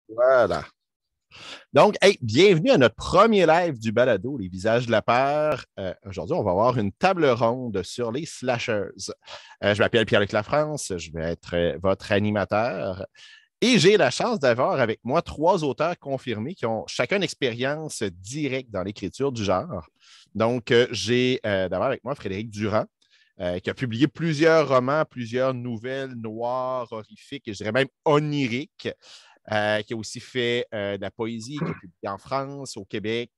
Voilà. Donc, hey, bienvenue à notre premier live du balado, Les Visages de la peur. Aujourd'hui, on va avoir une table ronde sur les slashers. Je m'appelle Pierre-Luc Lafrance, je vais être votre animateur. Et j'ai la chance d'avoir avec moi trois auteurs confirmés qui ont chacun une expérience directe dans l'écriture du genre. Donc, j'ai d'abord avec moi Frédéric Durand, qui a publié plusieurs romans, plusieurs nouvelles noires, horrifiques et je dirais même oniriques, qui a aussi fait de la poésie, qui a publié en France, au Québec.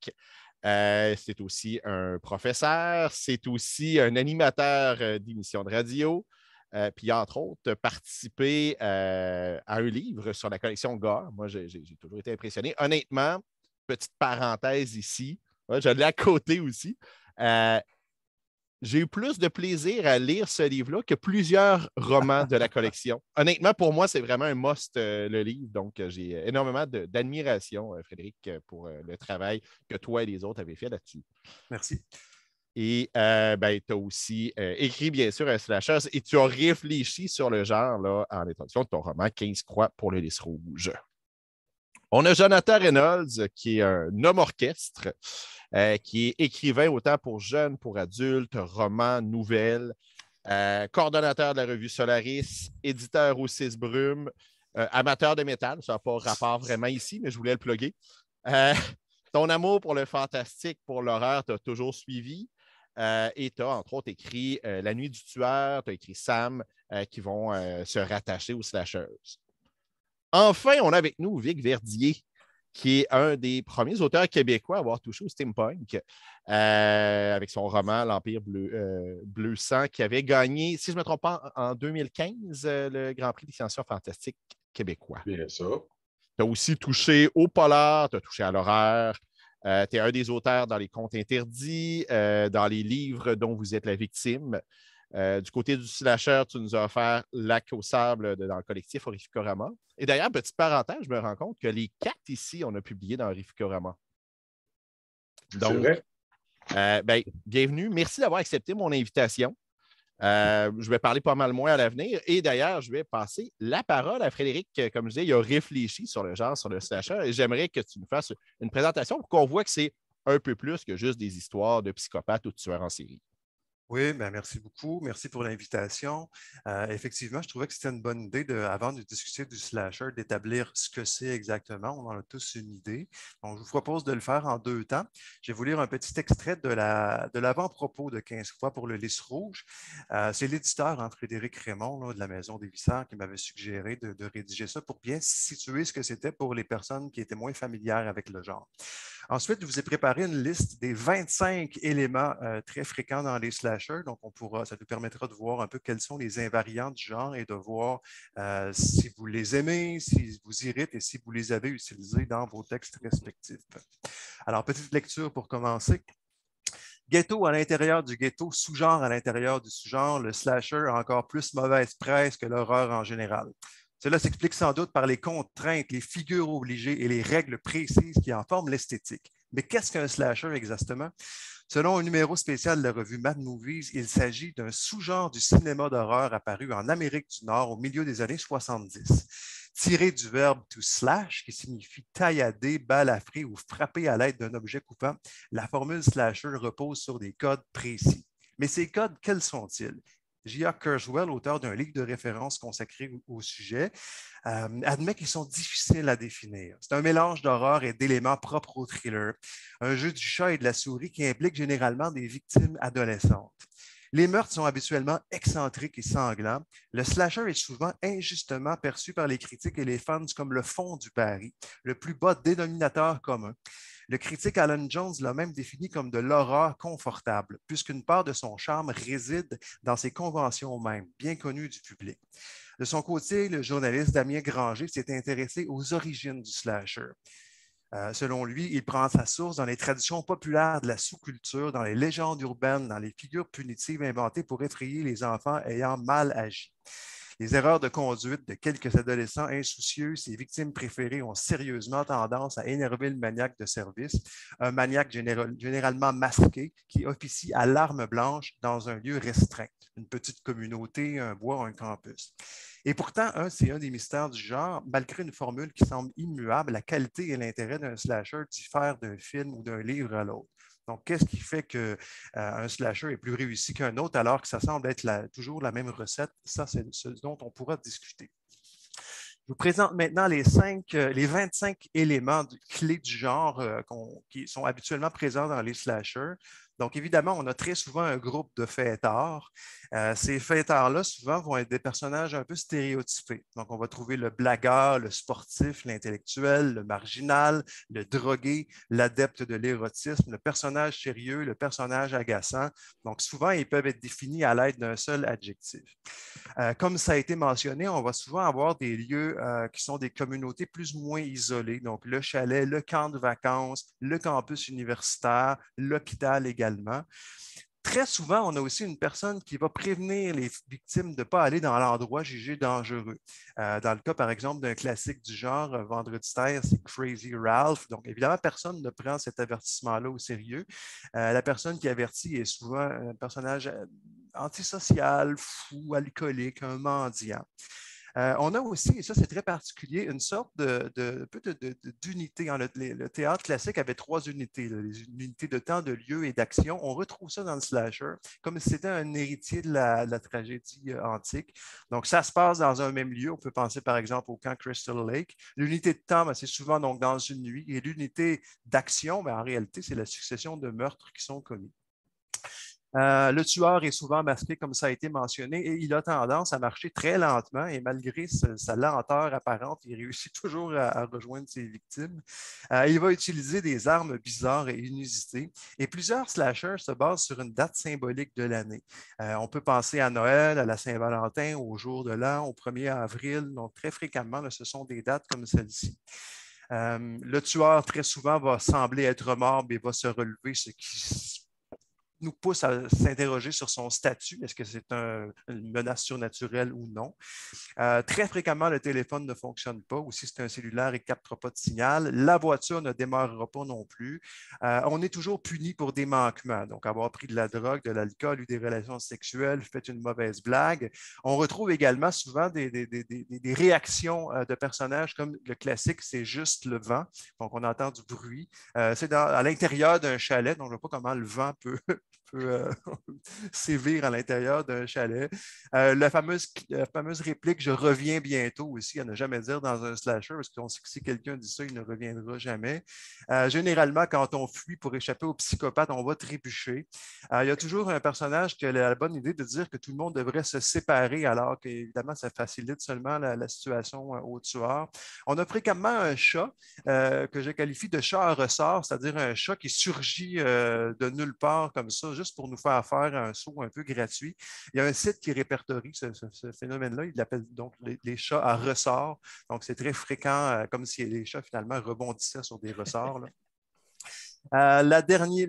C'est aussi un professeur, c'est aussi un animateur d'émissions de radio. Puis, entre autres, participé à un livre sur la collection Gore. Moi, j'ai toujours été impressionné. Honnêtement, petite parenthèse ici, ouais, je l'ai à côté aussi. Euh, j'ai eu plus de plaisir à lire ce livre-là que plusieurs romans de la collection. Honnêtement, pour moi, c'est vraiment un must, le livre. Donc, j'ai énormément d'admiration, Frédéric, pour le travail que toi et les autres avez fait là-dessus. Merci. Et ben, tu as aussi écrit, bien sûr, un slasher et tu as réfléchi sur le genre là, en introduction de ton roman 15 croix pour le lys rouge. On a Jonathan Reynolds, qui est un homme orchestre, qui est écrivain autant pour jeunes, pour adultes, romans, nouvelles, coordonnateur de la revue Solaris, éditeur au Six Brumes, amateur de métal. Ça n'a pas rapport vraiment ici, mais je voulais le plugger. Euh, Ton amour pour le fantastique, pour l'horreur, tu as toujours suivi. Et tu as, entre autres, écrit La Nuit du Tueur, tu as écrit Sam, qui vont se rattacher aux slashers. Enfin, on a avec nous Vic Verdier, qui est un des premiers auteurs québécois à avoir touché au steampunk, avec son roman L'Empire bleu sang, qui avait gagné, si je ne me trompe pas, en 2015, le Grand Prix des sciences fantastiques québécois. Bien ça. Tu as aussi touché au polar, tu as touché à l'horreur. Tu es un des auteurs dans les contes interdits, dans les livres dont vous êtes la victime. Du côté du slasher, tu nous as offert Lac au sable dans le collectif Horrificorama. Et d'ailleurs, petite parenthèse, je me rends compte que les quatre ici, on a publié dans Horrificorama. C'est Donc, vrai. ben, bienvenue. Merci d'avoir accepté mon invitation. Je vais parler pas mal moins à l'avenir. Et d'ailleurs, je vais passer la parole à Frédéric. Comme je disais, il a réfléchi sur le genre, sur le slasher. Et j'aimerais que tu nous fasses une présentation pour qu'on voit que c'est un peu plus que juste des histoires de psychopathes ou de tueurs en série. Oui, ben merci beaucoup. Merci pour l'invitation. Effectivement, je trouvais que c'était une bonne idée, avant de discuter du slasher, d'établir ce que c'est exactement. On en a tous une idée. Donc, je vous propose de le faire en deux temps. Je vais vous lire un petit extrait de l'avant-propos de 15 fois pour le lys rouge. C'est l'éditeur, Frédéric Raymond, là, de la Maison des Visseurs, qui m'avait suggéré de rédiger ça pour bien situer ce que c'était pour les personnes qui étaient moins familières avec le genre. Ensuite, je vous ai préparé une liste des 25 éléments très fréquents dans les slashers. Donc, ça nous permettra de voir un peu quels sont les invariants du genre et de voir si vous les aimez, si vous irritent et si vous les avez utilisés dans vos textes respectifs. Alors, petite lecture pour commencer. Ghetto à l'intérieur du ghetto, sous-genre à l'intérieur du sous-genre, le slasher a encore plus mauvaise presse que l'horreur en général. Cela s'explique sans doute par les contraintes, les figures obligées et les règles précises qui en forment l'esthétique. Mais qu'est-ce qu'un slasher exactement? Selon un numéro spécial de la revue Mad Movies, il s'agit d'un sous-genre du cinéma d'horreur apparu en Amérique du Nord au milieu des années 70. Tiré du verbe to slash, qui signifie taillader, balafrer ou frapper à l'aide d'un objet coupant, la formule slasher repose sur des codes précis. Mais ces codes, quels sont-ils? J.A. Kurzweil, auteur d'un livre de référence consacré au sujet, admet qu'ils sont difficiles à définir. C'est un mélange d'horreur et d'éléments propres au thriller, un jeu du chat et de la souris qui implique généralement des victimes adolescentes. Les meurtres sont habituellement excentriques et sanglants. Le slasher est souvent injustement perçu par les critiques et les fans comme le fond du pari, le plus bas dénominateur commun. Le critique Alan Jones l'a même défini comme de l'horreur confortable, puisqu'une part de son charme réside dans ses conventions mêmes, bien connues du public. De son côté, le journaliste Damien Granger s'est intéressé aux origines du slasher. Selon lui, il prend sa source dans les traditions populaires de la sous-culture, dans les légendes urbaines, dans les figures punitives inventées pour effrayer les enfants ayant mal agi. Les erreurs de conduite de quelques adolescents insoucieux, ses victimes préférées ont sérieusement tendance à énerver le maniaque de service, un maniaque généralement masqué qui officie à l'arme blanche dans un lieu restreint, une petite communauté, un bois, un campus. Et pourtant, c'est un des mystères du genre, malgré une formule qui semble immuable, la qualité et l'intérêt d'un slasher diffèrent d'un film ou d'un livre à l'autre. Donc, qu'est-ce qui fait qu'un slasher est plus réussi qu'un autre alors que ça semble être toujours la même recette? Ça, c'est ce dont on pourra discuter. Je vous présente maintenant les 25 éléments clés du genre qui sont habituellement présents dans les slashers. Donc, évidemment, on a très souvent un groupe de fêtards. Ces fêtards-là, souvent, vont être des personnages un peu stéréotypés. Donc, on va trouver le blagueur, le sportif, l'intellectuel, le marginal, le drogué, l'adepte de l'érotisme, le personnage sérieux, le personnage agaçant. Donc, souvent, ils peuvent être définis à l'aide d'un seul adjectif. Comme ça a été mentionné, on va souvent avoir des lieux qui sont des communautés plus ou moins isolées. Donc, le chalet, le camp de vacances, le campus universitaire, l'hôpital également. Très souvent, on a aussi une personne qui va prévenir les victimes de ne pas aller dans l'endroit jugé dangereux. Dans le cas, par exemple, d'un classique du genre, Vendredi Terre, c'est Crazy Ralph. Donc, évidemment, personne ne prend cet avertissement-là au sérieux. La personne qui avertit est souvent un personnage antisocial, fou, alcoolique, un mendiant. On a aussi, et ça c'est très particulier, une sorte d'unité. Le théâtre classique avait 3 unités, les unités de temps, de lieu et d'action. On retrouve ça dans le slasher, comme si c'était un héritier de la tragédie antique. Donc, ça se passe dans un même lieu. On peut penser par exemple au camp Crystal Lake. L'unité de temps, c'est souvent donc dans une nuit. Et l'unité d'action, en réalité, c'est la succession de meurtres qui sont commis. Le tueur est souvent masqué, comme ça a été mentionné, et il a tendance à marcher très lentement et malgré sa lenteur apparente, il réussit toujours à rejoindre ses victimes. Il va utiliser des armes bizarres et inusitées et plusieurs slashers se basent sur une date symbolique de l'année. On peut penser à Noël, à la Saint-Valentin, au jour de l'an, au 1er avril. Donc, très fréquemment, ce sont des dates comme celle-ci. Le tueur, très souvent, va sembler être mort, mais va se relever, ce qui nous pousse à s'interroger sur son statut. Est-ce que c'est une menace surnaturelle ou non? Très fréquemment, le téléphone ne fonctionne pas, ou si c'est un cellulaire, il ne captera pas de signal. La voiture ne démarrera pas non plus. On est toujours puni pour des manquements, donc avoir pris de la drogue, de l'alcool, eu des relations sexuelles, fait une mauvaise blague. On retrouve également souvent des réactions de personnages comme le classique, c'est juste le vent. Donc, on entend du bruit. C'est à l'intérieur d'un chalet, donc je ne vois pas comment le vent peut sévir à l'intérieur d'un chalet. La fameuse réplique « je reviens bientôt » aussi, à ne jamais dire dans un slasher, parce qu'on sait que si quelqu'un dit ça, il ne reviendra jamais. Généralement, quand on fuit pour échapper au psychopathe, on va trébucher. Il y a toujours un personnage qui a la bonne idée de dire que tout le monde devrait se séparer, alors qu'évidemment, ça facilite seulement la situation au tueur. On a fréquemment un chat que je qualifie de chat à ressort, c'est-à-dire un chat qui surgit de nulle part comme ça, juste pour nous faire un saut un peu gratuit. Il y a un site qui répertorie ce phénomène-là. Il l'appelle donc les chats à ressort. Donc, c'est très fréquent, comme si les chats finalement rebondissaient sur des ressorts. Le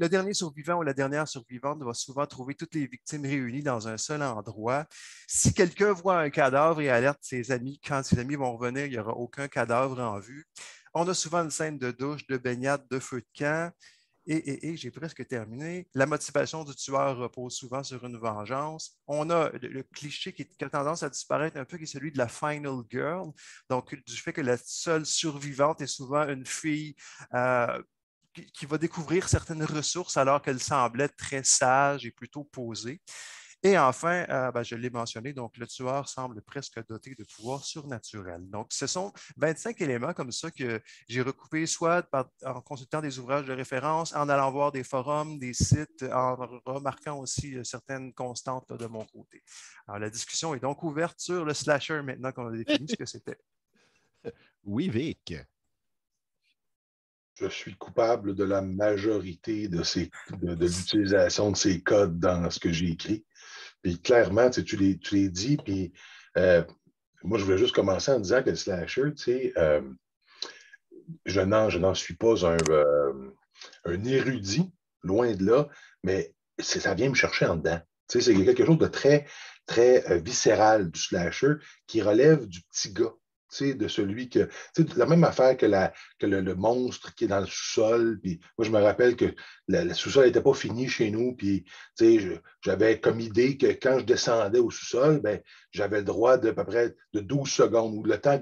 dernier survivant ou la dernière survivante va souvent trouver toutes les victimes réunies dans un seul endroit. Si quelqu'un voit un cadavre et alerte ses amis, quand ses amis vont revenir, il n'y aura aucun cadavre en vue. On a souvent une scène de douche, de baignade, de feu de camp. Et j'ai presque terminé. La motivation du tueur repose souvent sur une vengeance. On a le cliché qui a tendance à disparaître un peu, qui est celui de la final girl. Donc, du fait que la seule survivante est souvent une fille qui va découvrir certaines ressources alors qu'elle semblait très sage et plutôt posée. Et enfin, je l'ai mentionné, donc le tueur semble presque doté de pouvoirs surnaturels. Donc, ce sont 25 éléments comme ça que j'ai recoupés soit en consultant des ouvrages de référence, en allant voir des forums, des sites, en remarquant aussi certaines constantes de mon côté. Alors, la discussion est donc ouverte sur le slasher maintenant qu'on a défini ce que c'était. Oui, Vic. Je suis coupable de la majorité de l'utilisation de ces codes dans ce que j'ai écrit. Puis clairement, tu les dis, puis moi, je voulais juste commencer en disant que le slasher, je n'en suis pas un érudit, loin de là, mais ça vient me chercher en dedans. C'est quelque chose de très, très viscérale du slasher qui relève du petit gars. De celui que. La même affaire que le monstre qui est dans le sous-sol. Puis moi, je me rappelle que le sous-sol n'était pas fini chez nous. Puis j'avais comme idée que quand je descendais au sous-sol, ben, j'avais le droit de à peu près de 12 secondes ou le temps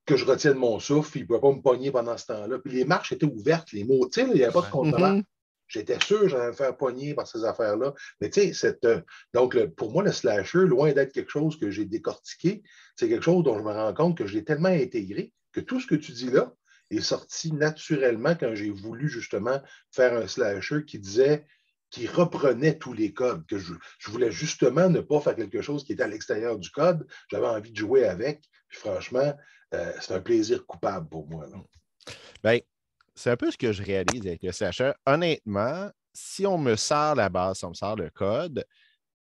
que je retienne mon souffle. Il ne pouvait pas me pogner pendant ce temps-là. Puis les marches étaient ouvertes, les mots, il n'y avait pas de contremarche. J'étais sûr que j'allais me faire pogner par ces affaires-là. Mais tu sais, donc pour moi, le slasher, loin d'être quelque chose que j'ai décortiqué, c'est quelque chose dont je me rends compte que je l'ai tellement intégré que tout ce que tu dis là est sorti naturellement quand j'ai voulu justement faire un slasher qui reprenait tous les codes, que je voulais justement ne pas faire quelque chose qui était à l'extérieur du code. J'avais envie de jouer avec. Puis franchement, c'est un plaisir coupable pour moi. Bien, c'est un peu ce que je réalise avec le slasher. Honnêtement, si on me sort la base, si on me sort le code,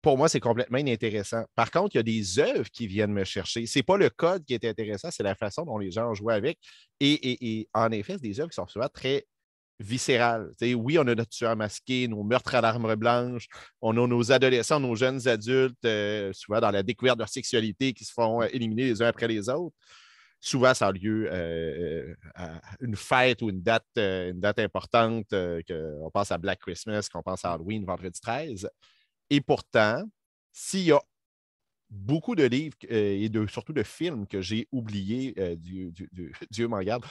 pour moi, c'est complètement inintéressant. Par contre, il y a des œuvres qui viennent me chercher. Ce n'est pas le code qui est intéressant, c'est la façon dont les gens ont joué avec. Et en effet, c'est des œuvres qui sont souvent très viscérales. Oui, on a notre tueur masqué, nos meurtres à l'arme blanche, on a nos adolescents, nos jeunes adultes, souvent dans la découverte de leur sexualité, qui se font éliminer les uns après les autres. Souvent, ça a lieu à une fête ou une date importante, qu'on pense à Black Christmas, qu'on pense à Halloween, vendredi 13. Et pourtant, s'il y a beaucoup de livres et surtout de films que j'ai oubliés, Dieu m'en garde,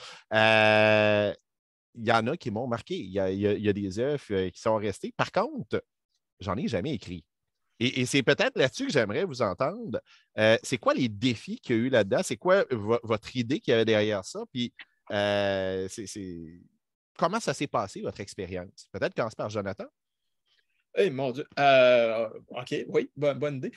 il y en a qui m'ont marqué. Il y a des œuvres qui sont restées. Par contre, j'en ai jamais écrit. Et c'est peut-être là-dessus que j'aimerais vous entendre. C'est quoi les défis qu'il y a eu là-dedans? C'est quoi votre idée qu'il y avait derrière ça? Puis, comment ça s'est passé, votre expérience? Peut-être commencer par Jonathan? Hey, mon Dieu. OK, oui, bonne idée.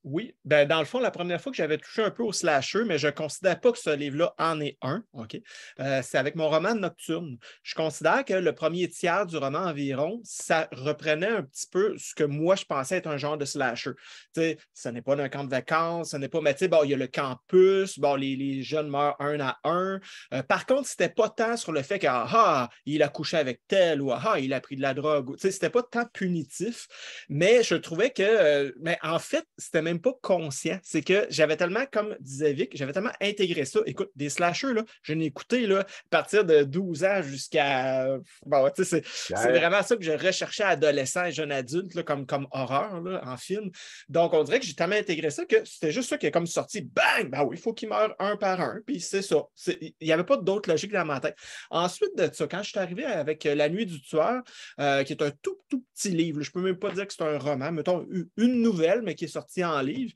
Oui, ben, dans le fond, la première fois que j'avais touché un peu au slasher, mais je ne considère pas que ce livre-là en est un. OK? C'est avec mon roman Nocturne. Je considère que le premier tiers du roman environ, ça reprenait un petit peu ce que moi, je pensais être un genre de slasher. Tu sais, ce n'est pas d'un camp de vacances, ce n'est pas, mais tu sais, bon, il y a le campus, bon, les jeunes meurent un à un. Par contre, ce n'était pas tant sur le fait que, il a couché avec tel ou il a pris de la drogue. Tu sais, c'était pas tant punitif, mais je trouvais que, mais en fait, c'était même pas conscient. C'est que j'avais tellement, comme disait Vic, j'avais tellement intégré ça. Écoute, des slashers, là, je n'ai écouté là, à partir de 12 ans jusqu'à. Bon, tu sais, c'est vraiment ça que je recherchais adolescent et jeune adulte là, comme horreur là, en film. Donc, on dirait que j'ai tellement intégré ça que c'était juste ça qui est comme sorti, bang, ben oui, il faut qu'ils meurent un par un. Puis c'est ça. Il n'y avait pas d'autre logique dans ma tête. Ensuite de ça, quand je suis arrivé avec La Nuit du Tueur, qui est un tout petit livre, je ne peux même pas dire que c'est un roman, mettons une nouvelle, mais qui est sortie en livre.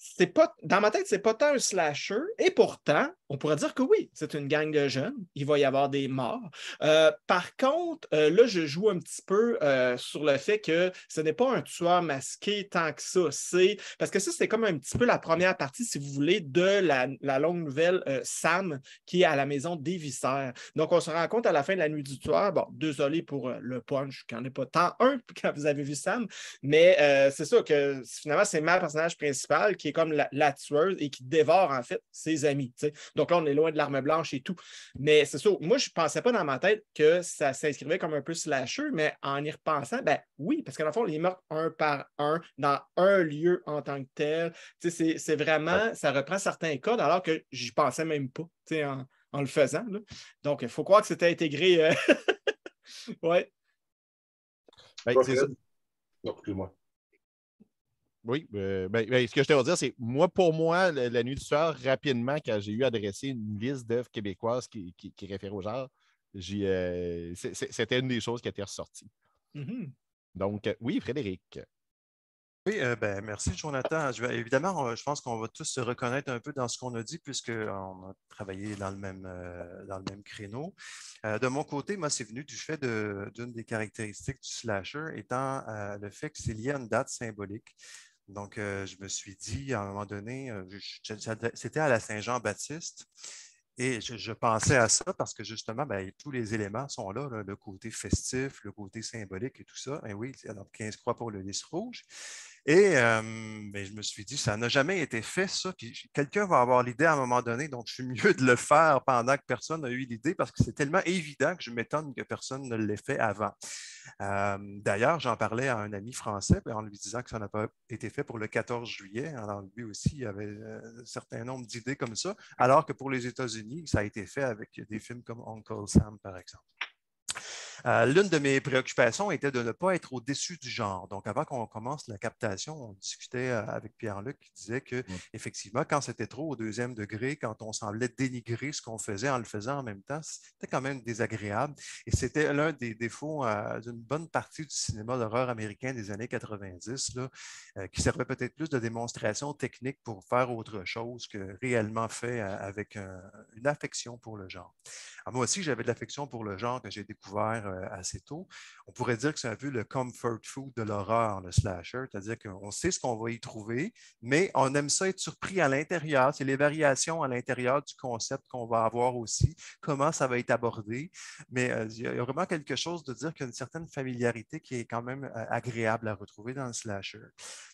C'est pas, dans ma tête, c'est pas tant un slasher, et pourtant, on pourrait dire que oui, c'est une gang de jeunes, il va y avoir des morts. Par contre, là, je joue un petit peu sur le fait que ce n'est pas un tueur masqué tant que ça. Parce que ça, c'était comme un petit peu la première partie, si vous voulez, de la longue nouvelle Sam, qui est à la maison des Viscères. Donc, on se rend compte à la fin de La Nuit du Tueur, bon, désolé pour le punch, qu'il n'y en ait pas tant un quand vous avez vu Sam, mais c'est ça que finalement, c'est ma personnage principal qui est comme la tueuse et qui dévore en fait ses amis. T'sais. Donc là, on est loin de l'arme blanche et tout. Mais c'est ça, moi, je ne pensais pas dans ma tête que ça s'inscrivait comme un peu slasher, mais en y repensant, ben oui, parce qu'en le fond, les meurtres un par un, dans un lieu en tant que tel, c'est vraiment, ça reprend certains codes alors que j'y pensais même pas en le faisant. Là. Donc, il faut croire que c'était intégré. Ouais. Ben, c'est ça. Non, excuse-moi. Oui, ce que je te dire, c'est pour moi, La Nuit du Tueur, rapidement, quand j'ai eu à dresser une liste d'œuvres québécoises qui réfère au genre, c'était une des choses qui était ressortie. Mm-hmm. Donc, oui, Frédéric. Oui, merci, Jonathan. Évidemment, je pense qu'on va tous se reconnaître un peu dans ce qu'on a dit, puisqu'on a travaillé dans le même créneau. De mon côté, moi, c'est venu du fait d'une des caractéristiques du slasher étant le fait que c'est lié à une date symbolique. Donc, je me suis dit, à un moment donné, c'était à la Saint-Jean-Baptiste. Et je pensais à ça parce que justement, tous les éléments sont là, le côté festif, le côté symbolique et tout ça. Et oui, alors 15 croix pour le lys rouge. Et mais je me suis dit, ça n'a jamais été fait, ça. Puis quelqu'un va avoir l'idée à un moment donné, donc je suis mieux de le faire pendant que personne n'a eu l'idée parce que c'est tellement évident que je m'étonne que personne ne l'ait fait avant. D'ailleurs, j'en parlais à un ami français en lui disant que ça n'a pas été fait pour le 14 juillet. Alors, lui aussi, il avait un certain nombre d'idées comme ça, alors que pour les États-Unis, ça a été fait avec des films comme Uncle Sam, par exemple. L'une de mes préoccupations était de ne pas être au-dessus du genre. Donc, avant qu'on commence la captation, on discutait avec Pierre-Luc qui disait que, effectivement, quand c'était trop au deuxième degré, quand on semblait dénigrer ce qu'on faisait en le faisant en même temps, c'était quand même désagréable. Et c'était l'un des défauts d'une bonne partie du cinéma d'horreur américain des années 90, là, qui servait peut-être plus de démonstration technique pour faire autre chose que réellement fait avec une affection pour le genre. Alors, moi aussi, j'avais de l'affection pour le genre que j'ai découvert assez tôt. On pourrait dire que c'est un peu le comfort food de l'horreur, le slasher, c'est-à-dire qu'on sait ce qu'on va y trouver, mais on aime ça être surpris à l'intérieur. C'est les variations à l'intérieur du concept qu'on va avoir aussi, comment ça va être abordé. Mais il y a vraiment quelque chose de dire qu'il y a une certaine familiarité qui est quand même agréable à retrouver dans le slasher.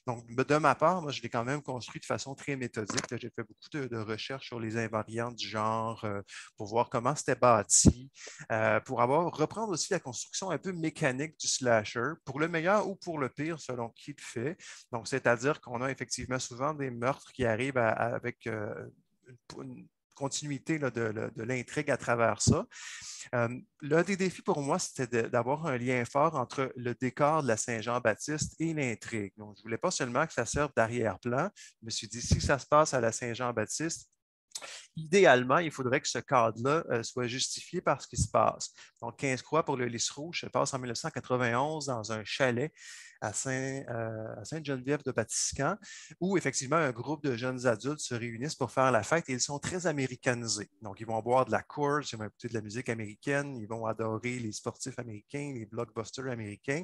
Donc, de ma part, moi, je l'ai quand même construit de façon très méthodique. J'ai fait beaucoup de recherches sur les invariantes du genre pour voir comment c'était bâti, pour reprendre aussi la construction un peu mécanique du slasher, pour le meilleur ou pour le pire, selon qui le fait. Donc, c'est-à-dire qu'on a effectivement souvent des meurtres qui arrivent avec une continuité là, de l'intrigue à travers ça. L'un des défis pour moi, c'était d'avoir un lien fort entre le décor de la Saint-Jean-Baptiste et l'intrigue. Donc, je ne voulais pas seulement que ça serve d'arrière-plan. Je me suis dit, si ça se passe à la Saint-Jean-Baptiste, idéalement, il faudrait que ce cadre-là soit justifié par ce qui se passe. Donc, 15 croix pour le Lys Rouge se passe en 1991 dans un chalet à Sainte-Geneviève-de-Batiscan, où effectivement un groupe de jeunes adultes se réunissent pour faire la fête et ils sont très américanisés. Donc, ils vont boire de la Coors, ils vont écouter de la musique américaine, ils vont adorer les sportifs américains, les blockbusters américains.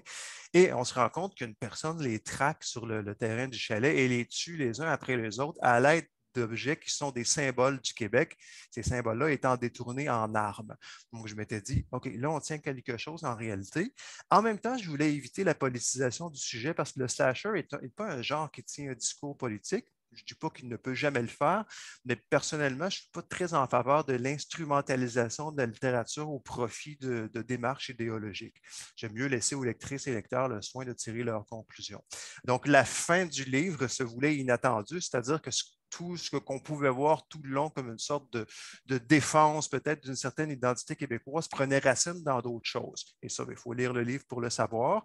Et on se rend compte qu'une personne les traque sur le terrain du chalet et les tue les uns après les autres à l'aide d'objets qui sont des symboles du Québec, ces symboles-là étant détournés en armes. Donc, je m'étais dit, OK, là, on tient quelque chose en réalité. En même temps, je voulais éviter la politisation du sujet parce que le slasher n'est pas un genre qui tient un discours politique. Je ne dis pas qu'il ne peut jamais le faire, mais personnellement, je ne suis pas très en faveur de l'instrumentalisation de la littérature au profit de démarches idéologiques. J'aime mieux laisser aux lectrices et lecteurs le soin de tirer leurs conclusions. Donc, la fin du livre se voulait inattendue, c'est-à-dire que tout ce qu'on pouvait voir tout le long comme une sorte de défense peut-être d'une certaine identité québécoise prenait racine dans d'autres choses. Et ça, il faut lire le livre pour le savoir.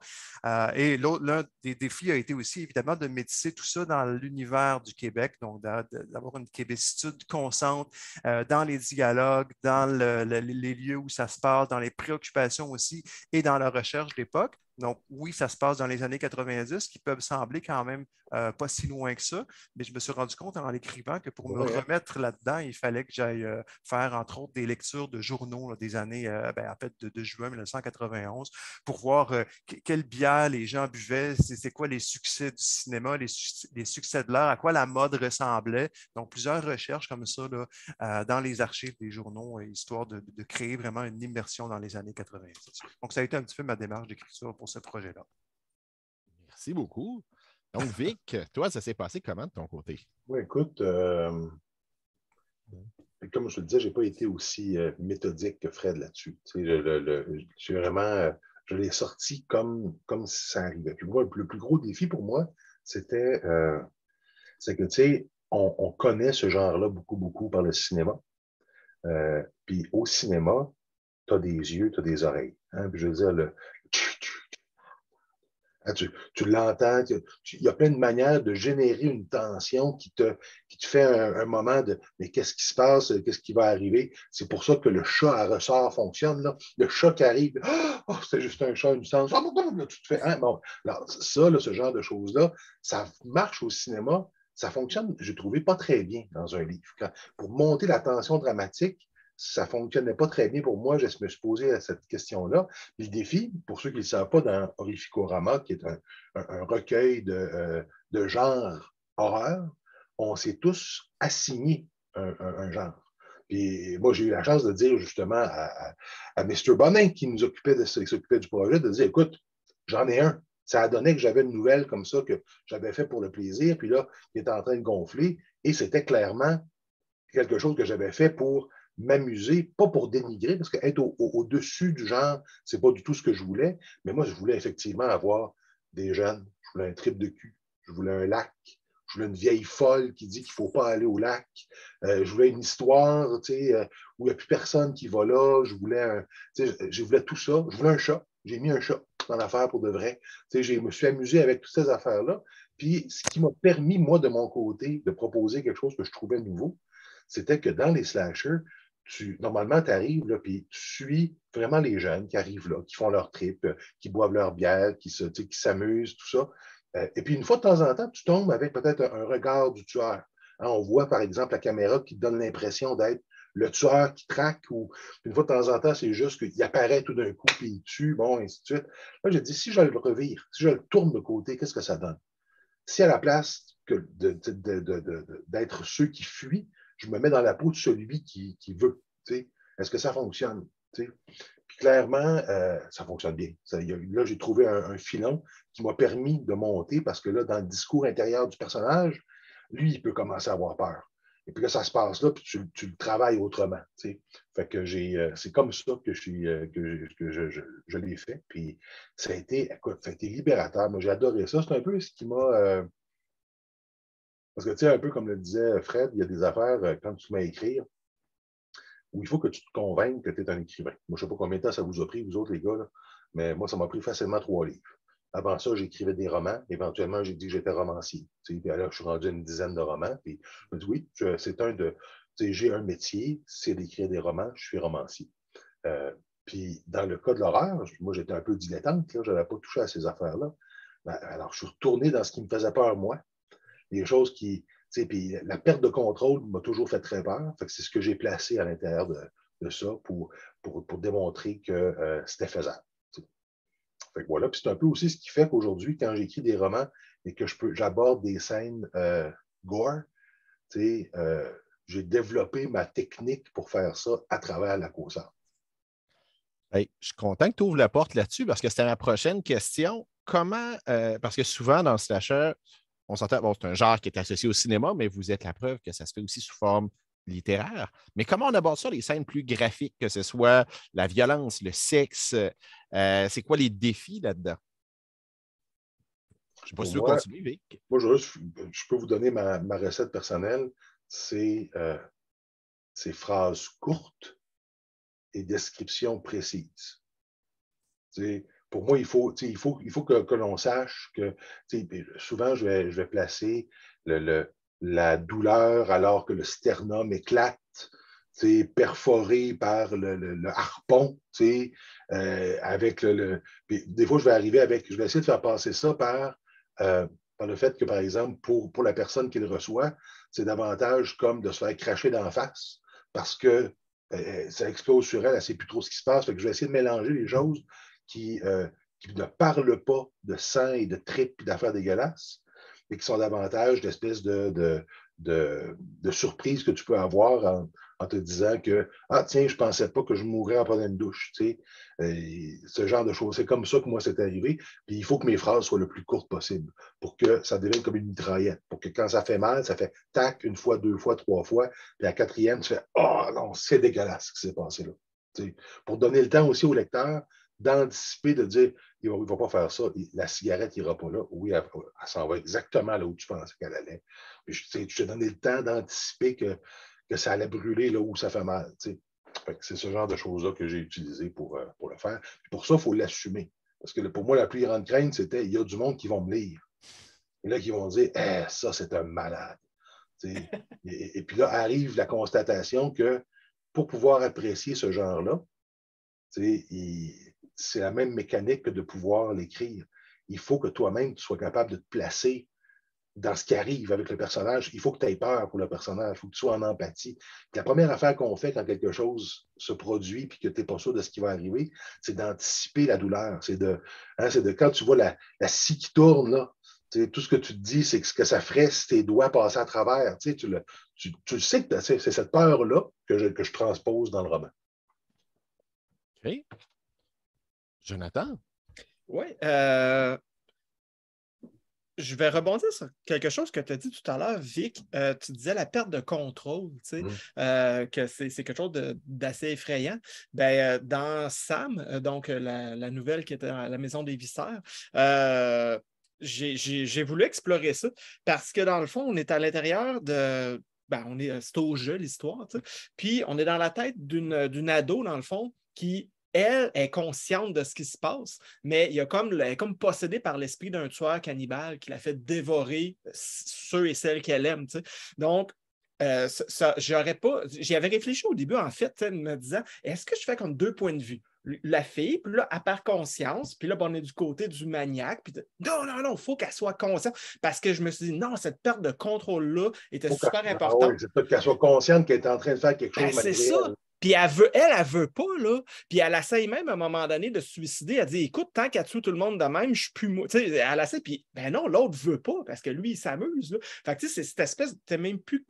Et l'un des défis a été aussi évidemment de métisser tout ça dans l'univers du Québec, donc d'avoir une québécitude constante dans les dialogues, dans les lieux où ça se passe, dans les préoccupations aussi et dans la recherche d'époque. Donc, oui, ça se passe dans les années 90, qui peuvent sembler quand même pas si loin que ça, mais je me suis rendu compte en l'écrivant que pour me remettre là-dedans, il fallait que j'aille faire, entre autres, des lectures de journaux là, des années, en fait, de juin 1991, pour voir quelle bière les gens buvaient, c'est quoi les succès du cinéma, les succès de l'art, à quoi la mode ressemblait. Donc, plusieurs recherches comme ça là, dans les archives des journaux, histoire de créer vraiment une immersion dans les années 90. Donc, ça a été un petit peu ma démarche d'écriture pour ce projet-là. Merci beaucoup. Donc, Vic, toi, ça s'est passé comment de ton côté? Oui, écoute, comme je te le disais, je n'ai pas été aussi méthodique que Fred là-dessus. J'ai vraiment, je l'ai sorti comme si ça arrivait. Puis moi, le plus gros défi pour moi, c'est que, tu sais, on connaît ce genre-là beaucoup par le cinéma. Puis au cinéma, tu as des yeux, tu as des oreilles. Hein? Puis je veux dire, tu l'entends, il y a plein de manières de générer une tension qui te fait un moment de « mais qu'est-ce qui se passe? Qu'est-ce qui va arriver? » C'est pour ça que le chat à ressort fonctionne. Là. Le chat qui arrive, « Oh, c'était juste un chat, une sens. Oh, là, tu te fais, hein? » Bon, alors, ça, là, ce genre de choses-là, ça marche au cinéma, ça fonctionne, j'ai trouvé, pas très bien dans un livre. Pour monter la tension dramatique, ça ne fonctionnait pas très bien pour moi. Je me suis posé cette question-là. Le défi, pour ceux qui ne le savent pas, dans Horrificorama, qui est un recueil de genre horreur, on s'est tous assigné un genre. Puis moi, j'ai eu la chance de dire justement à Mr. Bonin, qui s'occupait du projet, de dire, écoute, j'en ai un. Ça a donné que j'avais une nouvelle comme ça que j'avais fait pour le plaisir, puis là, qui était en train de gonfler, et c'était clairement quelque chose que j'avais fait pour m'amuser, pas pour dénigrer, parce qu'être au-dessus du genre, c'est pas du tout ce que je voulais, mais moi, je voulais effectivement avoir des jeunes, je voulais un trip de cul, je voulais un lac, je voulais une vieille folle qui dit qu'il ne faut pas aller au lac, je voulais une histoire, où il n'y a plus personne qui va là, je voulais tout ça, je voulais un chat, j'ai mis un chat dans l'affaire pour de vrai, je me suis amusé avec toutes ces affaires-là, puis ce qui m'a permis, moi, de mon côté, de proposer quelque chose que je trouvais nouveau, c'était que dans les slashers, normalement, tu arrives, là, puis tu suis vraiment les jeunes qui arrivent là, qui font leur trip, qui boivent leur bière, qui s'amusent, tout ça. Et puis, une fois de temps en temps, tu tombes avec peut-être un regard du tueur. Hein, on voit, par exemple, la caméra qui te donne l'impression d'être le tueur qui traque, ou une fois de temps en temps, c'est juste qu'il apparaît tout d'un coup, puis il tue, bon, ainsi de suite. Là, j'ai dit, si je le revire, si je le tourne de côté, qu'est-ce que ça donne? Si à la place d'être ceux qui fuient, je me mets dans la peau de celui qui veut. Est-ce que ça fonctionne? Puis clairement, ça fonctionne bien. Là, j'ai trouvé un filon qui m'a permis de monter parce que là, dans le discours intérieur du personnage, lui, il peut commencer à avoir peur. Et puis là, ça se passe là, puis tu le travailles autrement. Fait que c'est comme ça que je l'ai fait. Puis ça a été libérateur. Moi, j'ai adoré ça. C'est un peu ce qui m'a. Parce que, tu sais, un peu comme le disait Fred, il y a des affaires, quand tu te mets à écrire, où il faut que tu te convainques que tu es un écrivain. Moi, je ne sais pas combien de temps ça vous a pris, vous autres, les gars, là, mais moi, ça m'a pris facilement 3 livres. Avant ça, j'écrivais des romans. Éventuellement, j'ai dit que j'étais romancier. Puis alors, je suis rendu à une dizaine de romans. Puis je me dis, oui, j'ai un métier, c'est d'écrire des romans, je suis romancier. Puis dans le cas de l'horreur, moi, j'étais un peu dilettante, je n'avais pas touché à ces affaires-là. Alors, je suis retourné dans ce qui me faisait peur, moi. Des choses qui. Puis la perte de contrôle m'a toujours fait très peur. Fait que c'est ce que j'ai placé à l'intérieur de ça pour démontrer que c'était faisable. Fait que voilà. Puis c'est un peu aussi ce qui fait qu'aujourd'hui, quand j'écris des romans et que j'aborde des scènes gore, j'ai développé ma technique pour faire ça à travers la causa. Hey, je suis content que tu ouvres la porte là-dessus parce que c'était ma prochaine question. Comment, parce que souvent dans le slasher, on s'entend, bon, c'est un genre qui est associé au cinéma, mais vous êtes la preuve que ça se fait aussi sous forme littéraire. Mais comment on aborde ça, les scènes plus graphiques, que ce soit la violence, le sexe? C'est quoi les défis là-dedans? Je ne sais pas si tu veux continuer, Vic. Moi, je peux vous donner ma recette personnelle. C'est phrases courtes et descriptions précises. Pour moi, il faut que l'on sache que souvent, je vais placer la douleur alors que le sternum éclate, perforé par le harpon, avec des fois, je vais essayer de faire passer ça par le fait que, par exemple, pour la personne qui le reçoit, c'est davantage comme de se faire cracher d'en face parce que ça explose sur elle, elle ne sait plus trop ce qui se passe. Fait que je vais essayer de mélanger les choses qui ne parlent pas de sang et de tripes et d'affaires dégueulasses, et qui sont davantage d'espèces de surprises que tu peux avoir en te disant que ah tiens, je ne pensais pas que je mourrais en prenant une douche. Ce genre de choses. C'est comme ça que moi, c'est arrivé. Puis il faut que mes phrases soient le plus courtes possible pour que ça devienne comme une mitraillette. Pour que quand ça fait mal, ça fait tac, 1 fois, 2 fois, 3 fois. Puis à la 4e, tu fais oh non, c'est dégueulasse ce qui s'est passé là. Pour donner le temps aussi au lecteur d'anticiper, de dire il ne va pas faire ça, la cigarette n'ira pas là. Oui, elle s'en va exactement là où tu pensais qu'elle allait. Puis, je t'ai donné le temps d'anticiper que ça allait brûler là où ça fait mal. C'est ce genre de choses-là que j'ai utilisé pour le faire. Puis pour ça, il faut l'assumer. Parce que pour moi, la plus grande crainte, c'était il y a du monde qui vont me lire. Et là, qui vont dire ça, c'est un malade. Et puis là, arrive la constatation que pour pouvoir apprécier ce genre-là, c'est la même mécanique que de pouvoir l'écrire. Il faut que toi-même, tu sois capable de te placer dans ce qui arrive avec le personnage. Il faut que tu aies peur pour le personnage. Il faut que tu sois en empathie. Puis la première affaire qu'on fait quand quelque chose se produit et que tu n'es pas sûr de ce qui va arriver, c'est d'anticiper la douleur. C'est de quand tu vois la scie qui tourne, là, tout ce que tu te dis, c'est ce que ça ferait si tes doigts passaient à travers. Tu le sais que c'est cette peur-là que je transpose dans le roman. OK. Jonathan? Oui. je vais rebondir sur quelque chose que tu as dit tout à l'heure, Vic. Tu disais la perte de contrôle, tu sais, que c'est quelque chose d'assez effrayant. Ben, dans Sam, donc la nouvelle qui était à la Maison des Viscères, j'ai voulu explorer ça parce que dans le fond, on est à l'intérieur de. Ben, c'est au jeu l'histoire, tu sais. Puis on est dans la tête d'une ado, dans le fond, qui elle est consciente de ce qui se passe, mais elle est comme possédée par l'esprit d'un tueur cannibale qui la fait dévorer ceux et celles qu'elle aime. Tu sais. Donc, j'y avais réfléchi au début, en fait, me disant, est-ce que je fais comme 2 points de vue? La fille, puis là, elle perd conscience, puis là, on est du côté du maniaque, puis non, il faut qu'elle soit consciente, parce que je me suis dit, non, cette perte de contrôle-là était super importante. Oui, c'est peut-être qu'elle soit consciente qu'elle est en train de faire quelque chose c'est malgré ça. elle. Puis elle veut pas, là. Puis elle essaye même à un moment donné de se suicider. Elle dit, écoute, tant qu'elle tue tout le monde de même, je suis plus moi. Tu sais, elle essaie, puis ben non, l'autre veut pas, parce que lui, il s'amuse, là. Fait que tu sais, c'est cette espèce, tu n'es même plus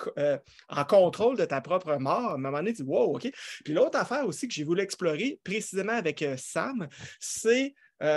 en contrôle de ta propre mort. À un moment donné, tu dis, wow, OK. Puis l'autre affaire aussi que j'ai voulu explorer, précisément avec Sam, c'est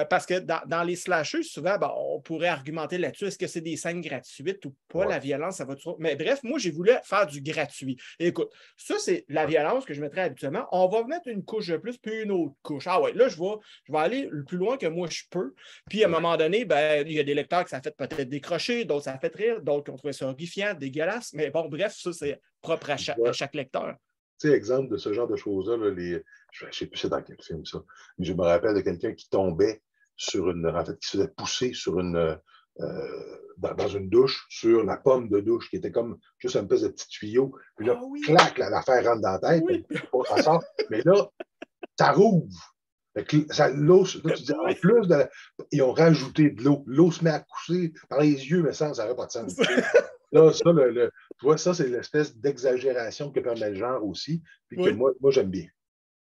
parce que dans les slashers, souvent, on pourrait argumenter là-dessus, est-ce que c'est des scènes gratuites ou pas, la violence, ça va toujours. Mais bref, moi, j'ai voulu faire du gratuit. Et écoute, ça, c'est la violence que je mettrais habituellement. On va mettre une couche de plus, puis une autre couche. Ah ouais, là, je vais aller le plus loin que moi je peux. Puis à un moment donné, ben, il y a des lecteurs que ça fait peut-être décrocher, d'autres ça fait rire, d'autres qui ont trouvé ça horrifiant, dégueulasse. Mais bon, bref, ça, c'est propre à chaque lecteur. Tu sais, exemple de ce genre de choses-là, je ne sais plus c'est dans quel film ça, mais je me rappelle de quelqu'un qui tombait en fait, qui se faisait pousser dans une douche, sur la pomme de douche, qui était comme juste un peu de petit tuyau. Puis là, clac, l'affaire rentre dans la tête, ça sort. Mais là, ça rouvre. L'eau, là, tu dis, en plus, ils ont rajouté de l'eau. L'eau se met à couler par les yeux, mais ça n'aurait pas de sens. Là, ça, tu vois, ça, c'est l'espèce d'exagération que permet le genre aussi, puis que moi j'aime bien.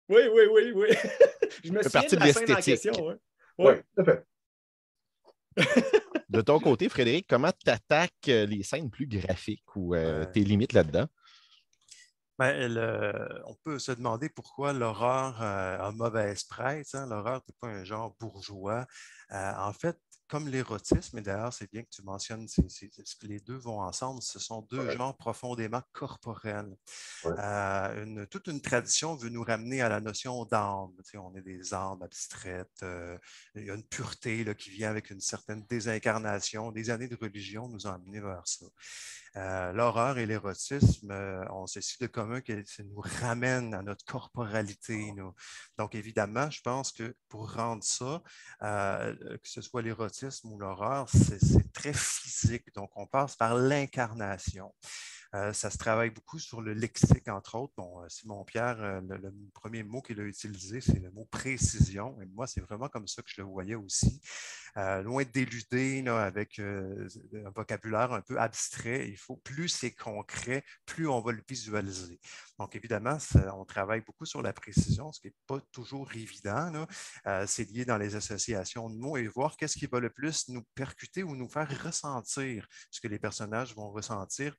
Oui. Je me souviens de la scène en question. Oui, tout à fait. De ton côté, Frédéric, comment tu attaques les scènes plus graphiques ou tes limites là-dedans? On peut se demander pourquoi l'horreur a mauvaise presse. Hein? L'horreur n'est pas un genre bourgeois. En fait, comme l'érotisme, et d'ailleurs, c'est bien que tu mentionnes que les deux vont ensemble, ce sont deux genres profondément corporels. Toute une tradition veut nous ramener à la notion d'âme. Tu sais, on est des âmes abstraites. Il y a une pureté là, qui vient avec une certaine désincarnation. Des années de religion nous ont amenés vers ça. L'horreur et l'érotisme ont ceci de commun que ça nous ramène à notre corporalité. Donc, évidemment, je pense que pour rendre ça, que ce soit l'érotisme ou l'horreur, c'est très physique. Donc, on passe par l'incarnation. Ça se travaille beaucoup sur le lexique, entre autres. Bon, Simon-Pierre, le premier mot qu'il a utilisé, c'est le mot précision. Et moi, c'est vraiment comme ça que je le voyais aussi. Loin de d'éluder avec un vocabulaire un peu abstrait, il faut plus c'est concret, plus on va le visualiser. Donc, évidemment, on travaille beaucoup sur la précision, ce qui n'est pas toujours évident. C'est lié dans les associations de mots et voir qu'est-ce qui va le plus nous percuter ou nous faire ressentir ce que les personnages vont ressentir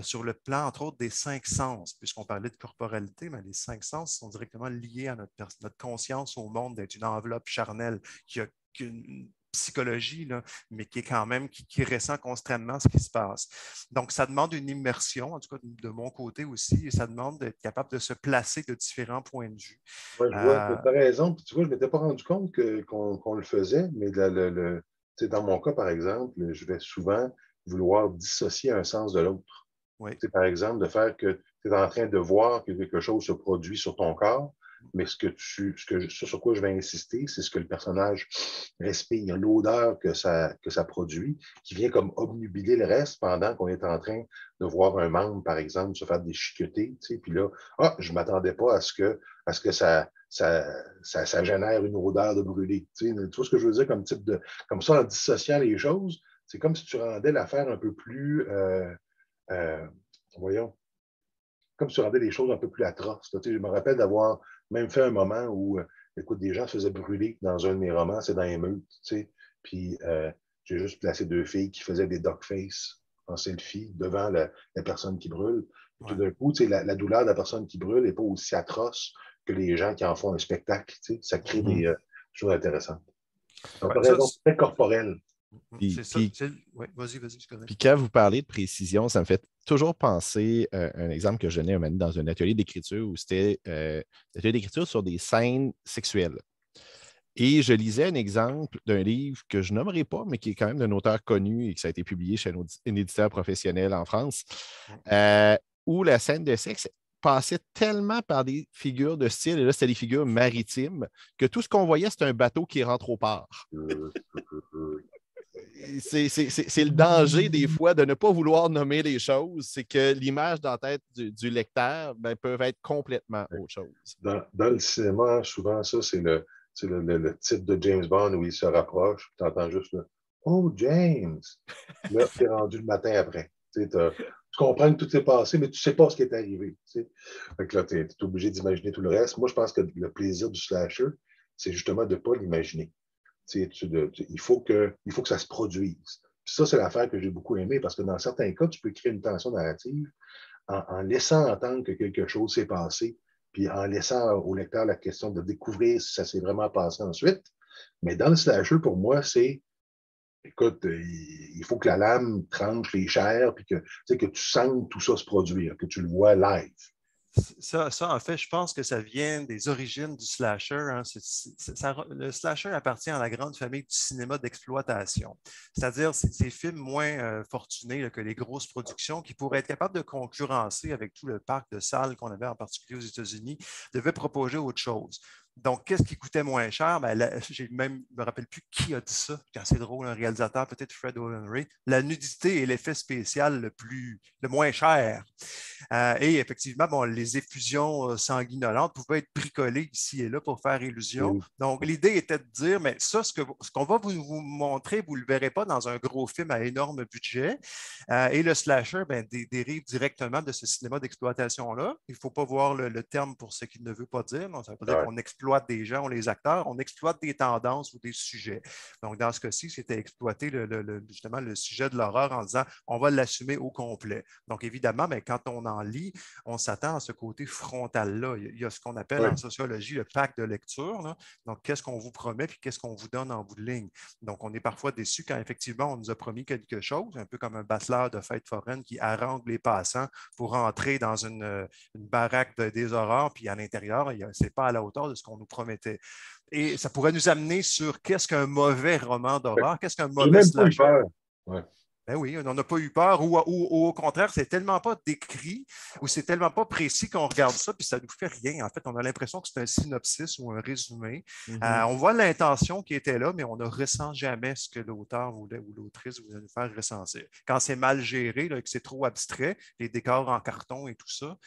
sur le plan, entre autres, des 5 sens. Puisqu'on parlait de corporalité, mais les 5 sens sont directement liés à notre conscience au monde d'être une enveloppe charnelle qui a une psychologie, là, mais qui est quand même, qui ressent constamment ce qui se passe. Donc, ça demande une immersion, en tout cas de mon côté aussi, et ça demande d'être capable de se placer de différents points de vue. Oui, je vois, tu as raison. Puis, tu vois, je ne m'étais pas rendu compte qu'on le faisait, mais dans mon cas, par exemple, je vais souvent vouloir dissocier un sens de l'autre. Oui. Par exemple, de faire que tu es en train de voir que quelque chose se produit sur ton corps, mais sur quoi je vais insister, c'est ce que le personnage respire, l'odeur que ça produit, qui vient comme obnubiler le reste pendant qu'on est en train de voir un membre, par exemple, se faire déchiqueter. Puis là, je ne m'attendais pas à ce que ça génère une odeur de brûlé. Tu vois ce que je veux dire comme ça, en dissociant les choses, c'est comme si tu rendais l'affaire un peu plus, voyons, comme si tu rendais les choses un peu plus atroces. Je me rappelle d'avoir même fait un moment où, écoute, des gens se faisaient brûler dans un de mes romans, c'est dans les meutes, puis j'ai juste placé 2 filles qui faisaient des duckface en selfie devant la personne qui brûle. Puis tout d'un coup, la douleur de la personne qui brûle n'est pas aussi atroce que les gens qui en font un spectacle. Ça crée des choses intéressantes. Donc, raison, c'est très corporel. C'est ça. Oui, vas-y, je connais. Puis quand vous parlez de précision, ça me fait toujours penser à un exemple que je donnais un moment dans un atelier d'écriture où c'était un atelier d'écriture sur des scènes sexuelles. Et je lisais un exemple d'un livre que je nommerai pas, mais qui est quand même d'un auteur connu et que ça a été publié chez un éditeur professionnel en France, où la scène de sexe passait tellement par des figures de style, et là, c'était des figures maritimes, que tout ce qu'on voyait, c'était un bateau qui rentre au port. C'est le danger des fois de ne pas vouloir nommer les choses, c'est que l'image dans la tête du lecteur peut être complètement autre chose. Dans le cinéma, souvent, ça, c'est le titre de James Bond où il se rapproche, tu entends juste le « Oh, James! » Là, tu es rendu le matin après. Tu comprends que tout s'est passé, mais tu ne sais pas ce qui est arrivé. Fait que là, tu es obligé d'imaginer tout le reste. Moi, je pense que le plaisir du slasher, c'est justement de ne pas l'imaginer. Il faut que ça se produise. Puis ça, c'est l'affaire que j'ai beaucoup aimée parce que dans certains cas, tu peux créer une tension narrative en laissant entendre que quelque chose s'est passé, puis en laissant au lecteur la question de découvrir si ça s'est vraiment passé ensuite. Mais dans le slasher, pour moi, c'est, écoute, il faut que la lame tranche les chairs, puis que tu sentes tout ça se produire, que tu le vois live. Ça, en fait, je pense que ça vient des origines du slasher. Hein. Le slasher appartient à la grande famille du cinéma d'exploitation. C'est-à-dire ces films moins fortunés là, que les grosses productions qui, pour être capables de concurrencer avec tout le parc de salles qu'on avait en particulier aux États-Unis, devaient proposer autre chose. Donc, qu'est-ce qui coûtait moins cher? Je ne me rappelle plus qui a dit ça. C'est assez drôle, un réalisateur, peut-être Fred Olen. La nudité est l'effet spécial le moins cher. Et effectivement, les effusions sanguinolentes pouvaient être bricolées ici et là pour faire illusion. Donc, l'idée était de dire, mais ça, ce qu'on va vous montrer, vous ne le verrez pas dans un gros film à énorme budget. Et le slasher dérive directement de ce cinéma d'exploitation-là. Il ne faut pas voir le terme pour ce qu'il ne veut pas dire. Donc, ça veut dire qu'on exploite des gens, les acteurs, on exploite des tendances ou des sujets. Donc, dans ce cas-ci, c'était exploiter justement le sujet de l'horreur en disant on va l'assumer au complet. Donc, évidemment, mais quand on en lit, on s'attend à ce côté frontal-là. Il y a ce qu'on appelle en sociologie le pacte de lecture. Là. Donc, qu'est-ce qu'on vous promet puis qu'est-ce qu'on vous donne en bout de ligne. Donc, on est parfois déçu quand effectivement on nous a promis quelque chose, un peu comme un battleur de fête foraine qui harangue les passants pour entrer dans une baraque des horreurs, puis à l'intérieur, ce n'est pas à la hauteur de ce qu'on nous promettait. Et ça pourrait nous amener sur qu'est-ce qu'un mauvais roman d'horreur, qu'est-ce qu'un mauvais slasher. Ben oui, on n'en a pas eu peur, ou au contraire, c'est tellement pas décrit, ou c'est tellement pas précis qu'on regarde ça, puis ça ne nous fait rien. En fait, on a l'impression que c'est un synopsis ou un résumé. On voit l'intention qui était là, mais on ne ressent jamais ce que l'auteur ou l'autrice voulait nous faire ressentir. Quand c'est mal géré, là, que c'est trop abstrait, les décors en carton et tout ça,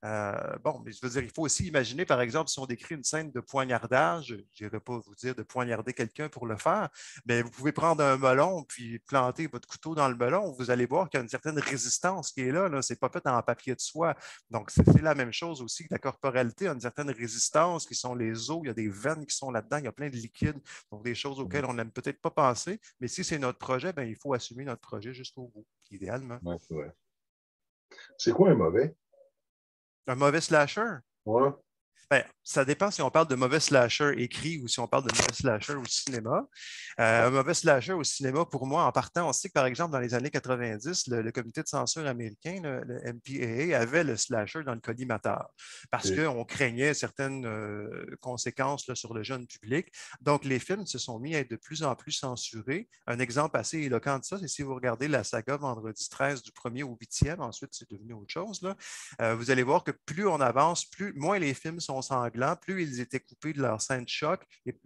mais je veux dire, il faut aussi imaginer, par exemple, si on décrit une scène de poignardage, je n'irai pas vous dire de poignarder quelqu'un pour le faire, mais vous pouvez prendre un melon puis planter votre couteau dans le melon, vous allez voir qu'il y a une certaine résistance qui est là. Ce n'est pas fait en papier de soie. Donc, c'est la même chose aussi que la corporalité a une certaine résistance qui sont les os, il y a des veines qui sont là-dedans, il y a plein de liquides, donc des choses auxquelles on n'aime peut-être pas penser, mais si c'est notre projet, il faut assumer notre projet jusqu'au bout, idéalement. Ouais. C'est quoi un mauvais? Un mauvais slasher? Ouais. Ça dépend si on parle de mauvais slasher écrit ou si on parle de mauvais slasher au cinéma. Un mauvais slasher au cinéma, pour moi, en partant, on sait que, par exemple, dans les années 90, le comité de censure américain, le MPAA, avait le slasher dans le collimateur parce qu'on craignait certaines conséquences là, sur le jeune public. Donc, les films se sont mis à être de plus en plus censurés. Un exemple assez éloquent de ça, c'est si vous regardez la saga Vendredi 13 du 1er au 8e, ensuite, c'est devenu autre chose. Là. Vous allez voir que plus on avance, moins les films sont sanglants, plus ils étaient coupés de leur scène de choc. Et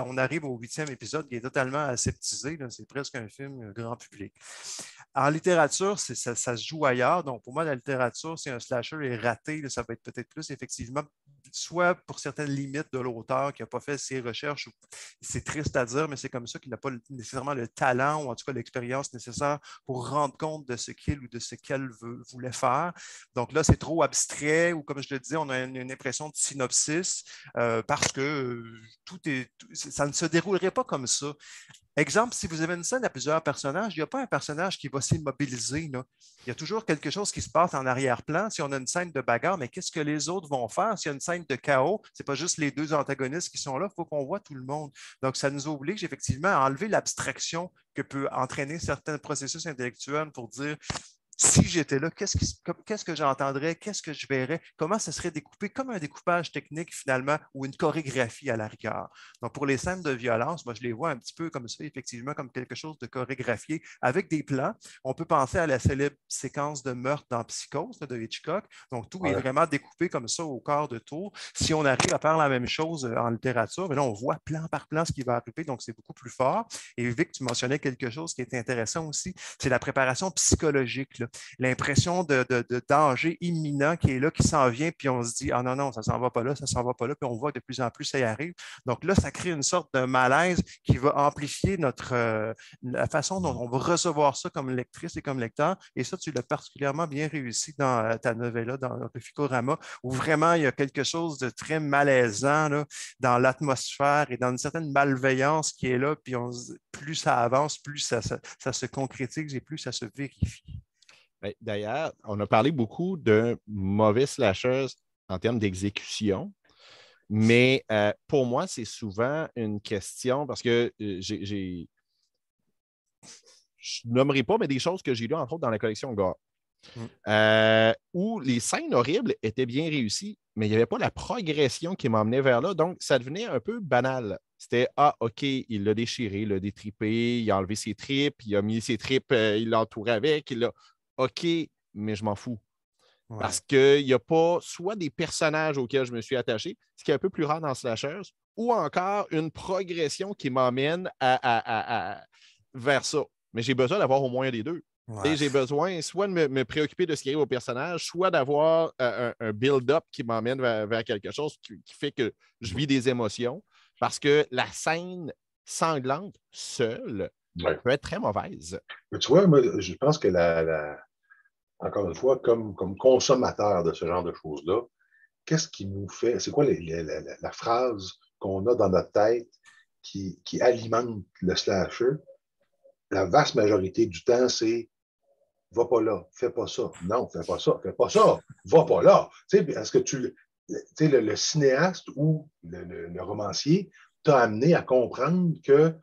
on arrive au 8e épisode qui est totalement aseptisé. C'est presque un film grand public. En littérature, ça se joue ailleurs. Donc, pour moi, la littérature, si un slasher est raté, ça va être peut-être plus effectivement, soit pour certaines limites de l'auteur qui n'a pas fait ses recherches. C'est triste à dire, mais c'est comme ça qu'il n'a pas nécessairement le talent ou en tout cas l'expérience nécessaire pour rendre compte de ce qu'il ou de ce qu'elle voulait faire. Donc là, c'est trop abstrait ou comme je le disais, on a une impression de synopsis parce que ça ne se déroulerait pas comme ça. Exemple, si vous avez une scène à plusieurs personnages, il n'y a pas un personnage qui va s'immobiliser, là. Il y a toujours quelque chose qui se passe en arrière-plan. Si on a une scène de bagarre, mais qu'est-ce que les autres vont faire? S'il y a une scène de chaos, ce n'est pas juste les deux antagonistes qui sont là, il faut qu'on voit tout le monde. Donc, ça nous oblige effectivement à enlever l'abstraction que peut entraîner certains processus intellectuels pour dire si j'étais là, qu'est-ce que j'entendrais, qu'est-ce que je verrais, comment ça serait découpé, comme un découpage technique finalement ou une chorégraphie à la rigueur. Donc, pour les scènes de violence, moi, je les vois un petit peu comme ça, effectivement, comme quelque chose de chorégraphié avec des plans. On peut penser à la célèbre séquence de meurtre dans Psychose là, de Hitchcock. Donc, tout est vraiment découpé comme ça au quart de tour. Si on arrive à faire la même chose en littérature, mais là, on voit plan par plan ce qui va arriver, donc c'est beaucoup plus fort. Et Vic, tu mentionnais quelque chose qui est intéressant aussi, c'est la préparation psychologique, là. L'impression de danger imminent qui est là, qui s'en vient, puis on se dit, ah non, non, ça ne s'en va pas là, ça ne s'en va pas là, puis on voit que de plus en plus ça y arrive. Donc là, ça crée une sorte de malaise qui va amplifier la façon dont on va recevoir ça comme lectrice et comme lecteur. Et ça, tu l'as particulièrement bien réussi dans ta novella, dans le Ficorama, où vraiment il y a quelque chose de très malaisant là, dans l'atmosphère et dans une certaine malveillance qui est là, puis plus ça avance, plus ça se concrétise et plus ça se vérifie. D'ailleurs, on a parlé beaucoup de mauvais slashers en termes d'exécution, mais pour moi, c'est souvent une question parce que je ne nommerai pas, mais des choses que j'ai lues, entre autres, dans la collection Gore, où les scènes horribles étaient bien réussies, mais il n'y avait pas la progression qui m'emmenait vers là, donc ça devenait un peu banal. C'était, OK, il l'a déchiré, il l'a détripé, il a enlevé ses tripes, il a mis ses tripes, il l'a entouré avec, il l'a... OK, mais je m'en fous. Ouais. Parce qu'il n'y a pas soit des personnages auxquels je me suis attaché, ce qui est un peu plus rare dans Slashers, ou encore une progression qui m'emmène vers ça. Mais j'ai besoin d'avoir au moins un des deux. Ouais. J'ai besoin soit de me préoccuper de ce qui arrive au personnage, soit d'avoir un build-up qui m'emmène vers quelque chose qui fait que je vis des émotions. Parce que la scène sanglante seule peut être très mauvaise. Mais tu vois, moi, je pense que encore une fois, comme consommateur de ce genre de choses-là, qu'est-ce qui nous fait, c'est quoi la phrase qu'on a dans notre tête qui alimente le slasher? La vaste majorité du temps, c'est « va pas là, fais pas ça, non, fais pas ça, va pas là ». Est-ce que le cinéaste ou le romancier t'a amené à comprendre que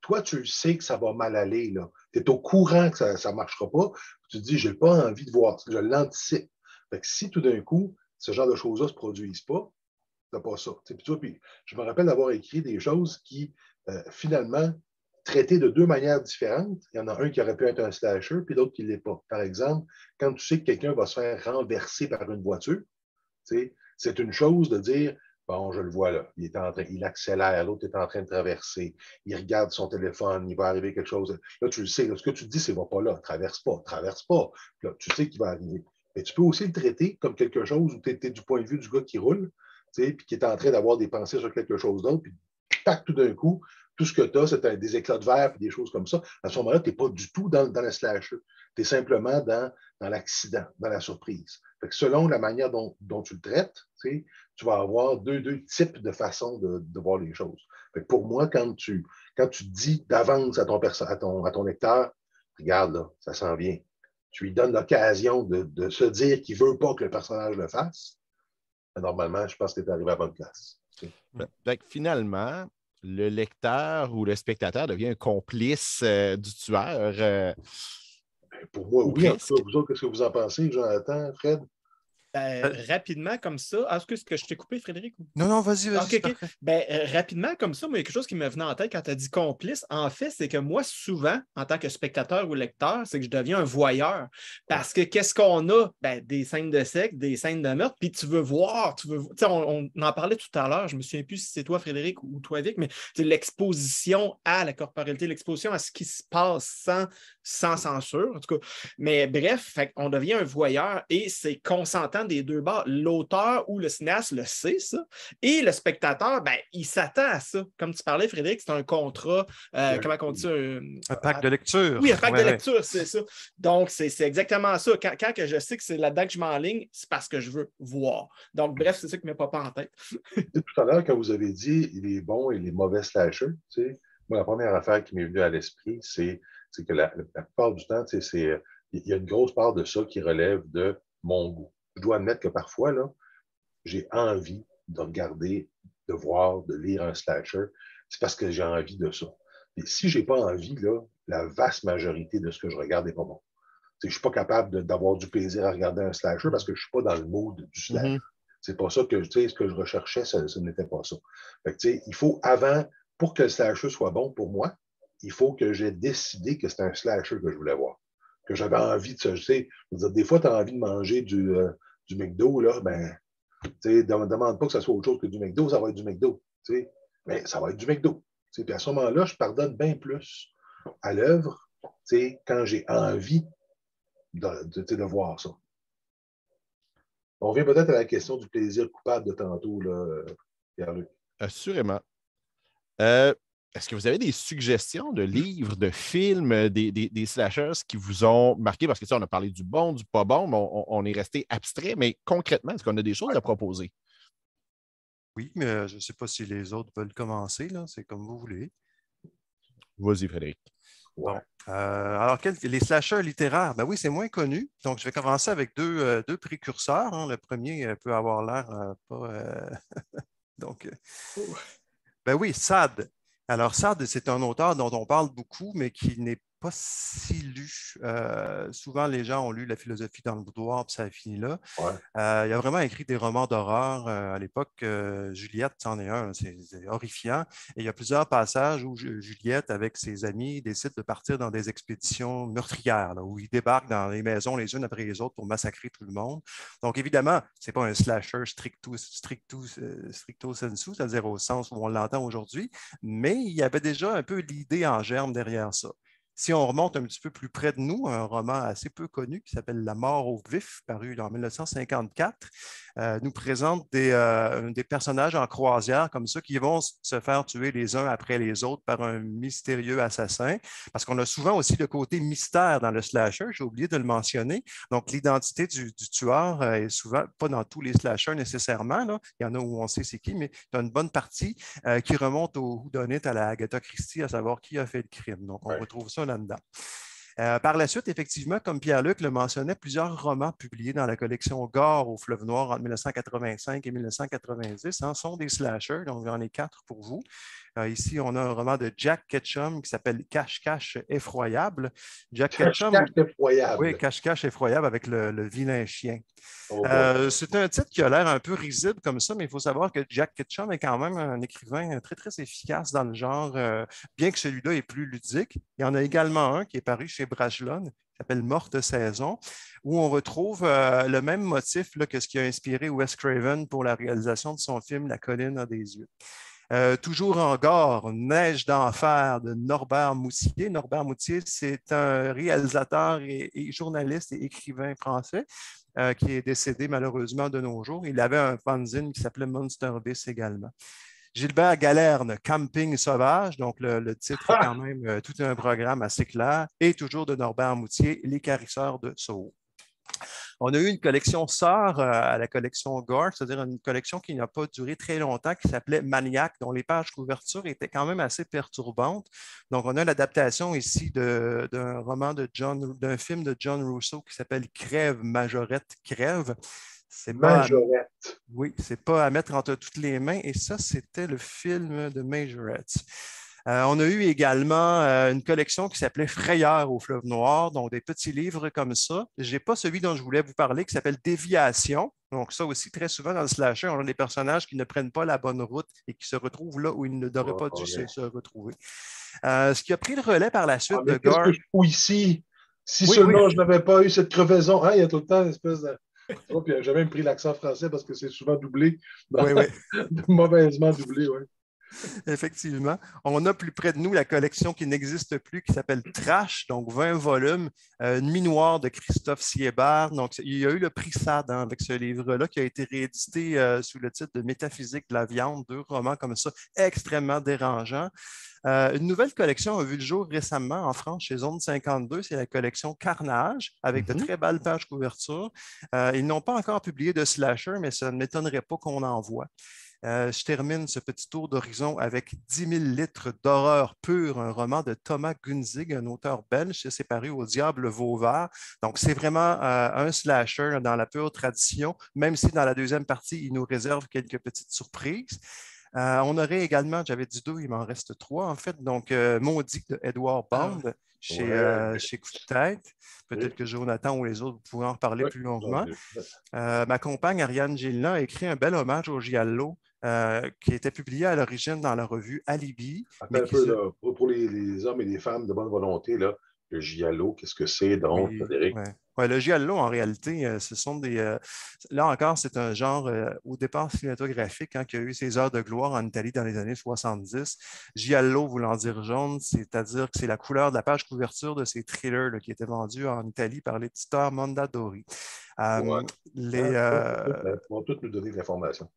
toi, tu sais que ça va mal aller, là. Tu es au courant que ça ne marchera pas. Tu te dis, je n'ai pas envie de voir, je l'anticipe. Fait que si tout d'un coup, ce genre de choses-là ne se produisent pas, tu n'as pas ça. Puis, je me rappelle d'avoir écrit des choses qui, finalement, traitaient de deux manières différentes. Il y en a un qui aurait pu être un slasher, puis l'autre qui ne l'est pas. Par exemple, quand tu sais que quelqu'un va se faire renverser par une voiture, c'est une chose de dire, bon, je le vois là, il accélère, l'autre est en train de traverser, il regarde son téléphone, il va arriver quelque chose. Là, tu le sais, là, ce que tu te dis, c'est va pas là, traverse pas. Là, tu sais qu'il va arriver. Mais tu peux aussi le traiter comme quelque chose où tu es du point de vue du gars qui roule, puis qui est en train d'avoir des pensées sur quelque chose d'autre, puis tac, tout d'un coup, tout ce que tu as, c'est des éclats de verre et des choses comme ça. À ce moment-là, tu n'es pas du tout dans le slasher. Tu es simplement dans l'accident, dans la surprise. Fait que selon la manière dont tu le traites, tu vas avoir deux types de façons de voir les choses. Fait que pour moi, quand tu dis d'avance à ton lecteur, regarde là, ça s'en vient. Tu lui donnes l'occasion de se dire qu'il ne veut pas que le personnage le fasse. Normalement, je pense que tu es arrivé à la bonne place. Fait que finalement, le lecteur ou le spectateur devient un complice du tueur. Pour moi, oui. En tout cas, vous autres, qu'est-ce que vous en pensez, Jonathan, Fred? Rapidement comme ça, est-ce que je t'ai coupé, Frédéric? Non, vas-y. Okay. Rapidement comme ça, moi, il y a quelque chose qui me venait en tête quand tu as dit complice. En fait, c'est que moi, souvent, en tant que spectateur ou lecteur, c'est que je deviens un voyeur. Parce que qu'est-ce qu'on a? Des scènes de sexe, des scènes de meurtre, puis tu veux voir. On en parlait tout à l'heure, je me souviens plus si c'est toi, Frédéric, ou toi, Vic, mais c'est l'exposition à la corporalité, l'exposition à ce qui se passe sans censure, en tout cas. Mais bref, on devient un voyeur et c'est consentant des deux bords. L'auteur ou le cinéaste le sait, ça. Et le spectateur, il s'attend à ça. Comme tu parlais, Frédéric, c'est un contrat, comment on dit ça? Un pacte de lecture. Oui, un pacte de lecture, c'est ça. Donc, c'est exactement ça. Quand que je sais que c'est là-dedans que je m'enligne, c'est parce que je veux voir. Donc, bref, c'est ça qui ne me pop pas en tête. Tout à l'heure, quand vous avez dit les bons et les mauvais slashers, Moi, la première affaire qui m'est venue à l'esprit, c'est que la plupart du temps, il y a une grosse part de ça qui relève de mon goût. Je dois admettre que parfois, là, j'ai envie de regarder, de voir, de lire un slasher. C'est parce que j'ai envie de ça. Et si je n'ai pas envie, là, la vaste majorité de ce que je regarde n'est pas bon. Je ne suis pas capable d'avoir du plaisir à regarder un slasher parce que je ne suis pas dans le mood du slasher. C'est pas ça que, ce que je recherchais, ce n'était pas ça. Fait que, il faut, pour que le slasher soit bon pour moi, il faut que j'ai décidé que c'était un slasher que je voulais voir. Que j'avais envie de se. Des fois, tu as envie de manger du McDo, là, ben, demande pas que ça soit autre chose que du McDo, ça va être du McDo. Mais ça va être du McDo. Puis à ce moment-là, je pardonne bien plus à l'œuvre quand j'ai envie de voir ça. On revient peut-être à la question du plaisir coupable de tantôt, là, Pierre-Luc. Assurément. Est-ce que vous avez des suggestions de livres, de films, des slashers qui vous ont marqué? Parce que on a parlé du bon, du pas bon, mais on est resté abstrait. Mais concrètement, est-ce qu'on a des choses à proposer? Oui, mais je ne sais pas si les autres veulent commencer. Là. C'est comme vous voulez. Vas-y, Frédéric. Bon. Alors, les slashers littéraires, ben oui, c'est moins connu. Donc, je vais commencer avec deux précurseurs. Hein. Le premier peut avoir l'air pas. Donc, ben oui, Sade. Alors, Sade, c'est un auteur dont on parle beaucoup, mais qui n'est pas si lu. Souvent, les gens ont lu La philosophie dans le boudoir, puis ça a fini là. Ouais. Il a vraiment écrit des romans d'horreur. À l'époque, Juliette, c'en est un, c'est horrifiant. Et il y a plusieurs passages où Juliette, avec ses amis, décide de partir dans des expéditions meurtrières, là, où ils débarquent dans les maisons les unes après les autres pour massacrer tout le monde. Donc, évidemment, ce n'est pas un slasher stricto sensu, c'est-à-dire au sens où on l'entend aujourd'hui, mais il y avait déjà un peu l'idée en germe derrière ça. Si on remonte un petit peu plus près de nous, un roman assez peu connu qui s'appelle La mort au vif, paru en 1954, nous présente des personnages en croisière comme ça qui vont se faire tuer les uns après les autres par un mystérieux assassin. Parce qu'on a souvent aussi le côté mystère dans le slasher, j'ai oublié de le mentionner. Donc, l'identité du tueur est souvent, pas dans tous les slashers nécessairement, là. Il y en a où on sait c'est qui, mais il y a une bonne partie qui remonte au whodunit à la Agatha Christie, à savoir qui a fait le crime. Donc, on retrouve ça là-dedans. Par la suite, effectivement, comme Pierre-Luc le mentionnait, plusieurs romans publiés dans la collection Gore au Fleuve Noir entre 1985 et 1990 sont des slashers, donc j'en ai 4 pour vous. Ici, on a un roman de Jack Ketchum qui s'appelle Cache-Cache effroyable. Jack Ketchum. Cache-Cache effroyable. Oui, Cache-Cache effroyable avec le vilain chien. Oh, c'est un titre qui a l'air un peu risible comme ça, mais il faut savoir que Jack Ketchum est quand même un écrivain très, très efficace dans le genre, bien que celui-là est plus ludique. Il y en a également un qui est paru chez Brajlon, qui s'appelle Morte saison, où on retrouve le même motif là, que ce qui a inspiré Wes Craven pour la réalisation de son film La colline a des yeux. Toujours en Gore, Neige d'enfer de Norbert Moutier. Norbert Moutier, c'est un réalisateur et journaliste et écrivain français qui est décédé malheureusement de nos jours. Il avait un fanzine qui s'appelait Monster Beast également. Gilbert Galerne, Camping sauvage, donc le titre est quand même tout un programme assez clair, et toujours de Norbert Moutier, Les Carisseurs de Soho. On a eu une collection sœur à la collection Gore, c'est-à-dire une collection qui n'a pas duré très longtemps, qui s'appelait Maniac, dont les pages couverture étaient quand même assez perturbantes. Donc, on a l'adaptation ici d'un roman d'un film de John Russo qui s'appelle Crève, Majorette, Crève. Majorette. Oui, c'est pas à mettre entre toutes les mains. Et ça, c'était le film de Majorette. On a eu également une collection qui s'appelait Frayeur au Fleuve Noir, donc des petits livres comme ça. Je n'ai pas celui dont je voulais vous parler qui s'appelle Déviation. Donc ça aussi, très souvent dans le slasher, on a des personnages qui ne prennent pas la bonne route et qui se retrouvent là où ils ne devraient pas dû se retrouver. Ce qui a pris le relais par la suite de Gore. Qu'est-ce que je fous ici? Si seulement je n'avais pas eu cette crevaison. Il y a tout le temps une espèce de... Puis j'ai même pris l'accent français parce que c'est souvent doublé. Mauvaisement doublé, oui. Effectivement. On a plus près de nous la collection qui n'existe plus, qui s'appelle Trash, donc 20 volumes, Nuit noire de Christophe Siebert. Donc, il y a eu le prix SAD avec ce livre-là qui a été réédité sous le titre de Métaphysique de la viande, 2 romans comme ça, extrêmement dérangeants. Une nouvelle collection a vu le jour récemment en France chez Zone 52, c'est la collection Carnage, avec de très belles pages couverture. Ils n'ont pas encore publié de slasher, mais ça ne m'étonnerait pas qu'on en voit. Je termine ce petit tour d'horizon avec 10 000 litres d'horreur pure, un roman de Thomas Gunzig, un auteur belge, c'est paru au Diable Vauvert. Donc, c'est vraiment un slasher dans la pure tradition, même si dans la deuxième partie, il nous réserve quelques petites surprises. On aurait également, j'avais dit 2, il m'en reste 3 en fait, donc Maudit de Edward Bond chez Coup de tête. Peut-être que Jonathan ou les autres, vous pouvez en reparler plus longuement. Ma compagne Ariane Gélina a écrit un bel hommage au Giallo qui était publié à l'origine dans la revue Alibi. Attends un peu, là, pour les hommes et les femmes de bonne volonté, là, le Giallo, qu'est-ce que c'est donc, Frédéric? Ouais, le Giallo, en réalité, ce sont des... là encore, c'est un genre, au départ cinématographique, qui a eu ses heures de gloire en Italie dans les années 70. Giallo voulant dire jaune, c'est-à-dire que c'est la couleur de la page couverture de ces thrillers là, qui étaient vendus en Italie par l'éditeur Mondadori. Ils vont tous nous donner de l'information.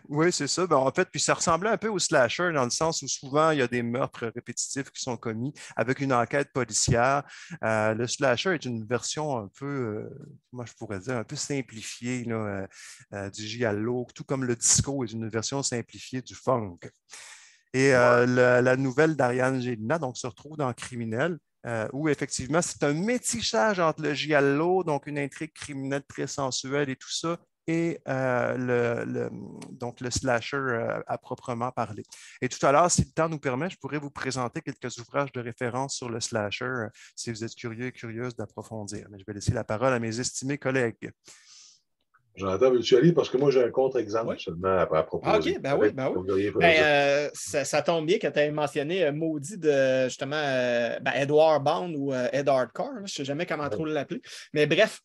Oui, c'est ça. Ben, en fait, puis ça ressemblait un peu au slasher dans le sens où souvent il y a des meurtres répétitifs qui sont commis avec une enquête policière. Le slasher est une version un peu, moi je pourrais dire, un peu simplifiée là, du giallo, tout comme le disco est une version simplifiée du funk. Et la nouvelle d'Ariane Gélina donc, se retrouve dans Criminel. Où effectivement c'est un métissage entre le giallo, donc une intrigue criminelle très sensuelle et tout ça, et donc le slasher à proprement parler. Et tout à l'heure, si le temps nous permet, je pourrais vous présenter quelques ouvrages de référence sur le slasher si vous êtes curieux et curieuse d'approfondir. Mais je vais laisser la parole à mes estimés collègues. Jonathan, veux-tu aller? Parce que moi, j'ai un contre-exemple seulement à proposer. OK, ben oui. Ça tombe bien que tu aies mentionné Maudit de, justement, Edward Bond ou Ed Hardcore. Je ne sais jamais comment trop l'appeler. Mais bref,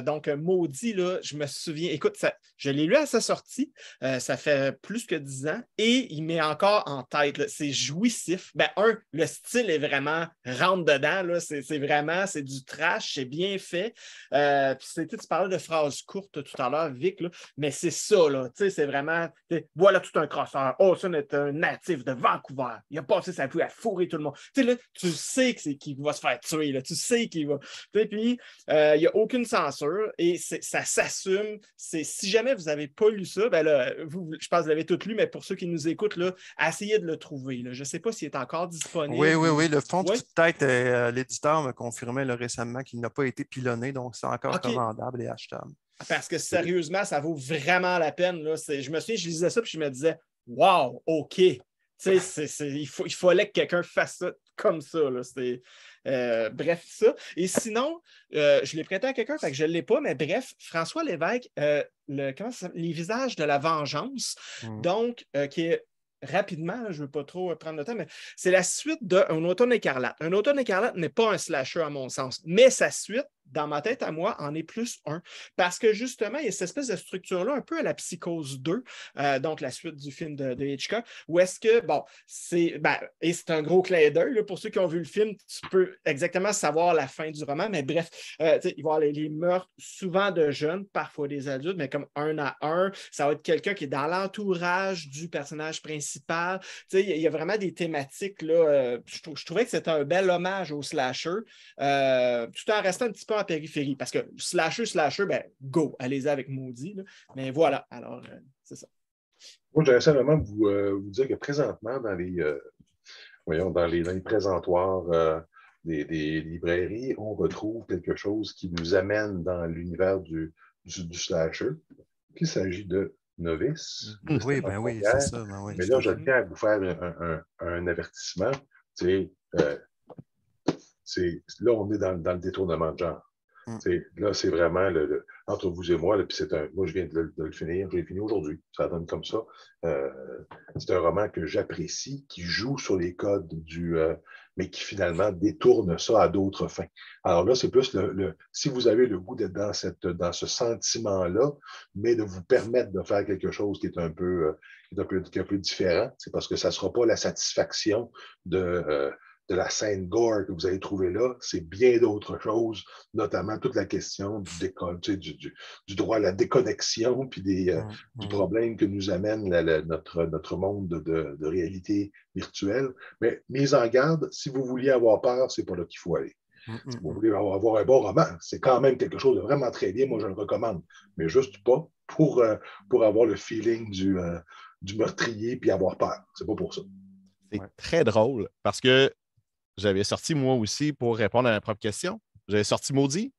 donc Maudit, là, je me souviens, écoute, je l'ai lu à sa sortie, ça fait plus que 10 ans, et il m'est encore en tête. Là, c'est jouissif. Le style est vraiment rentre-dedans. C'est du trash, c'est bien fait. Puis tu parlais de phrases courtes tout à l'heure, Vic, là, mais c'est ça, là, c'est vraiment, voilà tout un crosseur. Oh, ça est un natif de Vancouver. Il a passé sa vie à fourrer tout le monde. Là, tu sais qu'il va se faire tuer, là, tu sais qu'il va. Puis, il n'y a aucune censure et ça s'assume. Si jamais vous n'avez pas lu ça, là, je pense que vous l'avez tout lu, mais pour ceux qui nous écoutent, là, essayez de le trouver. Là. Je ne sais pas s'il est encore disponible. Oui. Le fond de tête, l'éditeur me confirmait là, récemment qu'il n'a pas été pilonné, donc c'est encore commandable et achetable. Parce que sérieusement, ça vaut vraiment la peine. Là. Je me souviens, je lisais ça et je me disais, wow, OK. Il fallait que quelqu'un fasse ça comme ça. Là. Bref, ça. Et sinon, je l'ai prêté à quelqu'un, fait que je ne l'ai pas, mais bref, François Lévesque, Les visages de la vengeance, donc, qui est rapidement, je ne veux pas trop prendre le temps, mais c'est la suite d'Un automne écarlate. Un automne écarlate n'est pas un slasher à mon sens, mais sa suite, dans ma tête à moi, en est plus un. Parce que justement, il y a cette espèce de structure-là, un peu à la Psychose 2, donc la suite du film de Hitchcock, où est-ce que, et c'est un gros clin d'œil, pour ceux qui ont vu le film, tu peux exactement savoir la fin du roman, mais bref, il va y avoir les meurtres, souvent de jeunes, parfois des adultes, mais comme un à un, ça va être quelqu'un qui est dans l'entourage du personnage principal. Il y a vraiment des thématiques, là, je trouvais que c'était un bel hommage au slasher, tout en restant un petit peu en périphérie, parce que slasher, go, allez-y avec Maudit, là. Mais voilà, alors, c'est ça. Moi, j'aimerais simplement vous dire que présentement, dans les présentoirs des librairies, on retrouve quelque chose qui nous amène dans l'univers du slasher, qu'il s'agit de Novice. Oui, c'est ça. Mais là, je tiens à vous faire un avertissement. Là, on est dans le détournement de genre. Là, c'est vraiment entre vous et moi, là, moi, je viens de le finir, je l'ai fini aujourd'hui, ça donne comme ça. C'est un roman que j'apprécie, qui joue sur les codes mais qui finalement détourne ça à d'autres fins. Alors là, c'est plus si vous avez le goût d'être dans ce sentiment-là, mais de vous permettre de faire quelque chose qui est un peu différent, c'est parce que ça ne sera pas la satisfaction de de la scène gore que vous allez trouver là, c'est bien d'autres choses, notamment toute la question du droit à la déconnexion, puis du problème que nous amène notre monde de réalité virtuelle. Mais mise en garde, si vous vouliez avoir peur, c'est pas là qu'il faut aller. Si vous voulez avoir un bon roman, c'est quand même quelque chose de vraiment très bien, moi je le recommande, mais juste pas pour avoir le feeling du meurtrier puis avoir peur. C'est pas pour ça. C'est très drôle parce que j'avais sorti moi aussi pour répondre à ma propre question. J'avais sorti Maudit,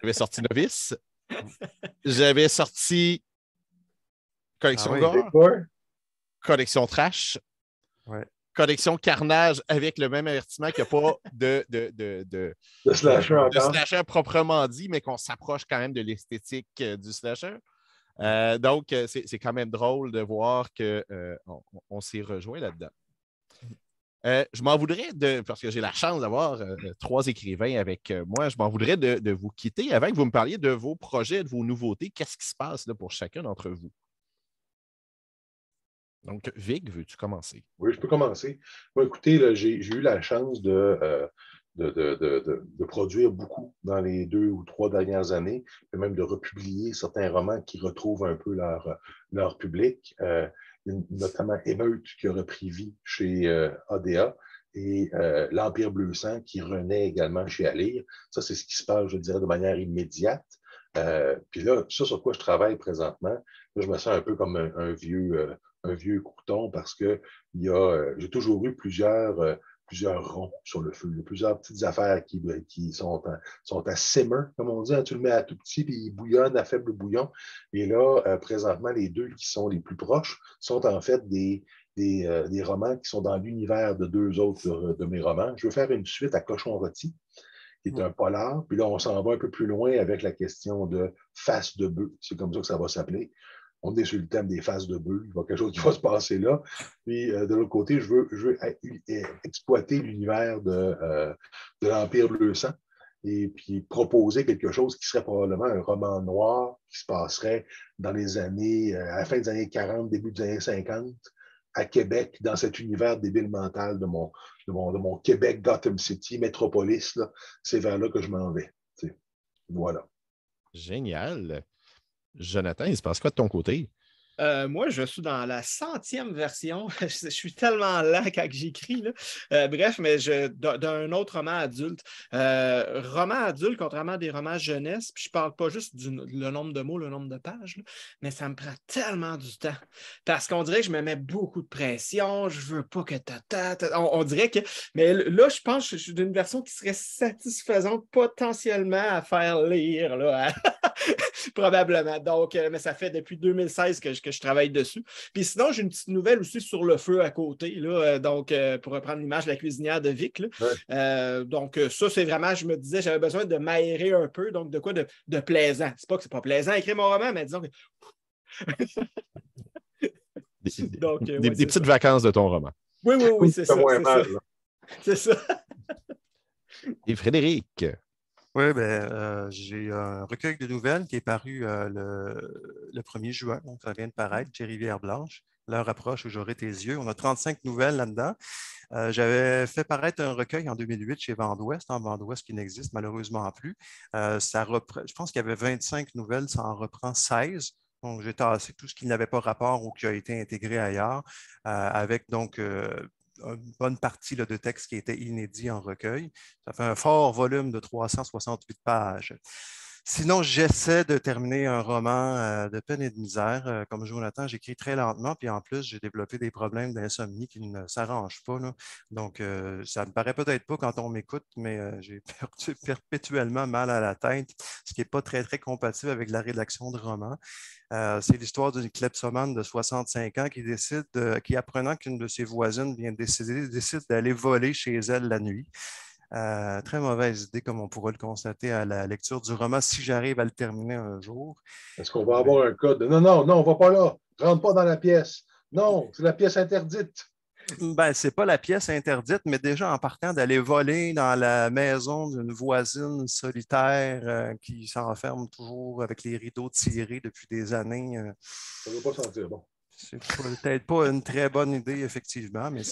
j'avais sorti Novice, j'avais sorti Collection Gore, Collection Trash, Collection Carnage avec le même avertissement qu'il n'y a pas de slasher proprement dit, mais qu'on s'approche quand même de l'esthétique du slasher. Donc, c'est quand même drôle de voir qu'on s'est rejoint là-dedans. Je m'en voudrais, parce que j'ai la chance d'avoir 3 écrivains avec moi, je m'en voudrais de vous quitter avant que vous me parliez de vos projets, de vos nouveautés. Qu'est-ce qui se passe là, pour chacun d'entre vous? Donc, Vic, veux-tu commencer? Oui, je peux commencer. Bon, écoutez, là, j'ai eu la chance de produire beaucoup dans les 2 ou 3 dernières années, et même de republier certains romans qui retrouvent un peu leur public, notamment Émeute qui a repris vie chez ADA et L'Empire Bleu Sang qui renaît également chez Alire. Ça, c'est ce qui se passe, je dirais, de manière immédiate. Puis là, ça sur quoi je travaille présentement, là, je me sens un peu comme un vieux crouton parce que j'ai toujours eu plusieurs ronds sur le feu, plusieurs petites affaires qui sont à simmer, comme on dit, hein, tu le mets à tout petit, puis il bouillonne à faible bouillon. Et là, présentement, les 2 qui sont les plus proches sont en fait des romans qui sont dans l'univers de 2 autres de mes romans. Je veux faire une suite à Cochon Rôti, qui est un polar. Puis là, on s'en va un peu plus loin avec la question de face de bœuf. C'est comme ça que ça va s'appeler. On est sur le thème des faces de bœuf. Il y a quelque chose qui va se passer là. Puis, de l'autre côté, je veux exploiter l'univers de l'Empire Bleu Sang et puis proposer quelque chose qui serait probablement un roman noir qui se passerait dans les années, à la fin des années 40, début des années 50, à Québec, dans cet univers débile mental de mon Québec, Gotham City, métropolis. Là. C'est vers là que je m'en vais. T'sais. Voilà. Génial. Jonathan, il se passe quoi de ton côté? Moi, je suis dans la 100e version. Je suis tellement lent quand j'écris. Bref, mais d'un autre roman adulte. Roman adulte, contrairement à des romans jeunesse, puis je ne parle pas juste le nombre de mots, le nombre de pages, là, mais ça me prend tellement du temps. Parce qu'on dirait que je me mets beaucoup de pression. Je ne veux pas que on dirait que. Mais là, je pense que je suis d'une version qui serait satisfaisante potentiellement à faire lire. Là, probablement. Donc, mais ça fait depuis 2016 que je travaille dessus. Puis sinon, j'ai une petite nouvelle aussi sur le feu à côté, là, donc pour reprendre l'image de la cuisinière de Vic. Là. Ouais. Donc, ça, c'est vraiment, je me disais, j'avais besoin de m'aérer un peu, donc de quoi de plaisant. C'est pas que c'est pas plaisant à écrire mon roman, mais disons que... Donc, des petites vacances de ton roman. Oui, c'est ça. C'est ça. Et Frédéric? Oui, j'ai un recueil de nouvelles qui est paru le 1er juin, donc ça vient de paraître, chez Rivière-Blanche. L'heure approche où j'aurai tes yeux. On a 35 nouvelles là-dedans. J'avais fait paraître un recueil en 2008 chez Vent-d'Ouest, Vent-d'Ouest qui n'existe malheureusement plus. Je pense qu'il y avait 25 nouvelles, ça en reprend 16. Donc, j'ai tassé tout ce qui n'avait pas rapport ou qui a été intégré ailleurs, avec donc une bonne partie là, de texte qui était inédit en recueil. Ça fait un fort volume de 368 pages. Sinon, j'essaie de terminer un roman de peine et de misère. Comme Jonathan, j'écris très lentement, puis en plus, j'ai développé des problèmes d'insomnie qui ne s'arrangent pas. Là. Donc, ça ne me paraît peut-être pas quand on m'écoute, mais j'ai perpétuellement mal à la tête, ce qui n'est pas très, très compatible avec la rédaction de romans. C'est l'histoire d'une kleptomane de 65 ans qui apprenant qu'une de ses voisines décide d'aller voler chez elle la nuit. Très mauvaise idée, comme on pourra le constater à la lecture du roman, si j'arrive à le terminer un jour. Est-ce qu'on va avoir un code de non, on ne va pas là, rentre pas dans la pièce. Non, c'est la pièce interdite. C'est pas la pièce interdite, mais déjà en partant d'aller voler dans la maison d'une voisine solitaire qui s'enferme toujours avec les rideaux tirés depuis des années. Ça ne veut pas sentir bon. C'est peut-être pas une très bonne idée, effectivement, mais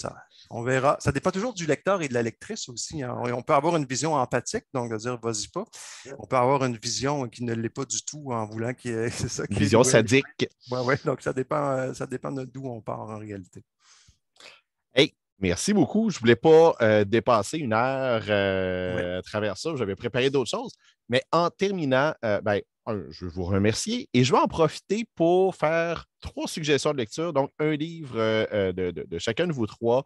on verra. Ça dépend toujours du lecteur et de la lectrice aussi, hein. On peut avoir une vision empathique, donc de dire vas-y pas. On peut avoir une vision qui ne l'est pas du tout en voulant qu'il y ait. C'est ça, Une vision sadique. Oui, donc ça dépend de d'où on part en réalité. Hey, merci beaucoup. Je ne voulais pas dépasser une heure à travers ça. J'avais préparé d'autres choses. Mais en terminant, je vais vous remercier et je vais en profiter pour faire 3 suggestions de lecture. Donc, un livre de chacun de vous 3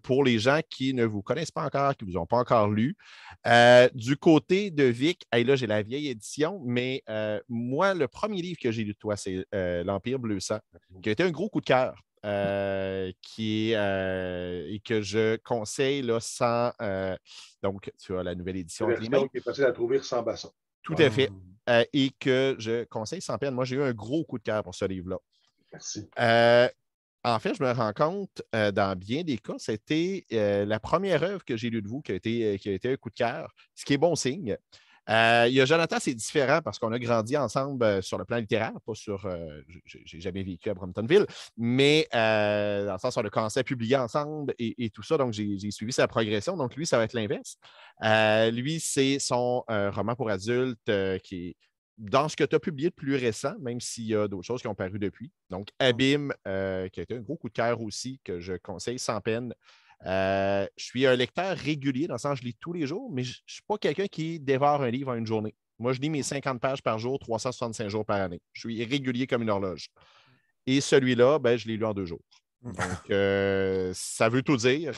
pour les gens qui ne vous connaissent pas encore, qui ne vous ont pas encore lu. Du côté de Vic, là, j'ai la vieille édition, mais moi, le premier livre que j'ai lu de toi, c'est L'Empire Bleu Sang, qui a été un gros coup de cœur. Et que je conseille là, sans. Donc, tu as la nouvelle édition. C'est une version qui est facile à trouver sans basson. Tout à fait. Et que je conseille sans peine. Moi, j'ai eu un gros coup de cœur pour ce livre-là. Merci. En fait, je me rends compte, dans bien des cas, c'était la première œuvre que j'ai lue de vous qui a été un coup de cœur, ce qui est bon signe. Il y a Jonathan, c'est différent parce qu'on a grandi ensemble sur le plan littéraire, pas sur. J'ai jamais vécu à Bromptonville, mais dans le sens où on a commencé à publier ensemble et tout ça, donc j'ai suivi sa progression. Donc, lui, ça va être l'inverse. Lui, c'est son roman pour adultes qui est dans ce que tu as publié de plus récent, même s'il y a d'autres choses qui ont paru depuis. Donc, Abîme, qui a été un gros coup de cœur aussi, que je conseille sans peine. Je suis un lecteur régulier, dans le sens que je lis tous les jours, mais je ne suis pas quelqu'un qui dévore un livre en une journée. Moi, je lis mes 50 pages par jour, 365 jours par année. Je suis régulier comme une horloge. Et celui-là, je l'ai lu en 2 jours. Donc, ça veut tout dire.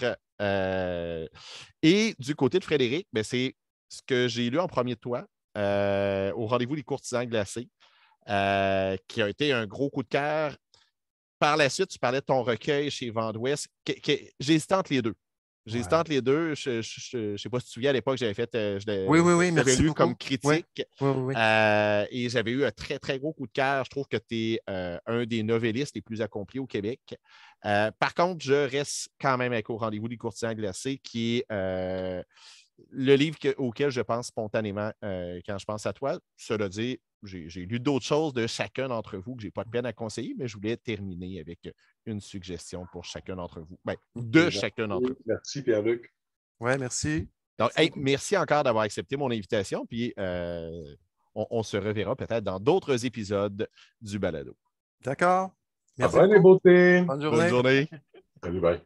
Et du côté de Frédéric, c'est ce que j'ai lu en premier de toi, Au rendez-vous des courtisans glacés, qui a été un gros coup de cœur. Par la suite, tu parlais de ton recueil chez Vent d'Ouest. J'hésitais entre les deux. Je ne sais pas si tu te souviens, à l'époque, j'avais fait. Oui, j'avais lu beaucoup. comme critique. Oui. Et j'avais eu un très, très gros coup de cœur. Je trouve que tu es un des novellistes les plus accomplis au Québec. Par contre, je reste quand même avec Au rendez-vous des courtisans glacés, qui est le livre auquel je pense spontanément quand je pense à toi. Cela dit, j'ai lu d'autres choses de chacun d'entre vous que je n'ai pas de peine à conseiller, mais je voulais terminer avec une suggestion pour chacun d'entre vous. Chacun d'entre vous. Merci, Pierre-Luc. Oui, merci. Donc, merci encore d'avoir accepté mon invitation. Puis, on se reverra peut-être dans d'autres épisodes du balado. D'accord. Merci. Au revoir, les beautés. Bonne journée. Bonne journée. Salut, bye.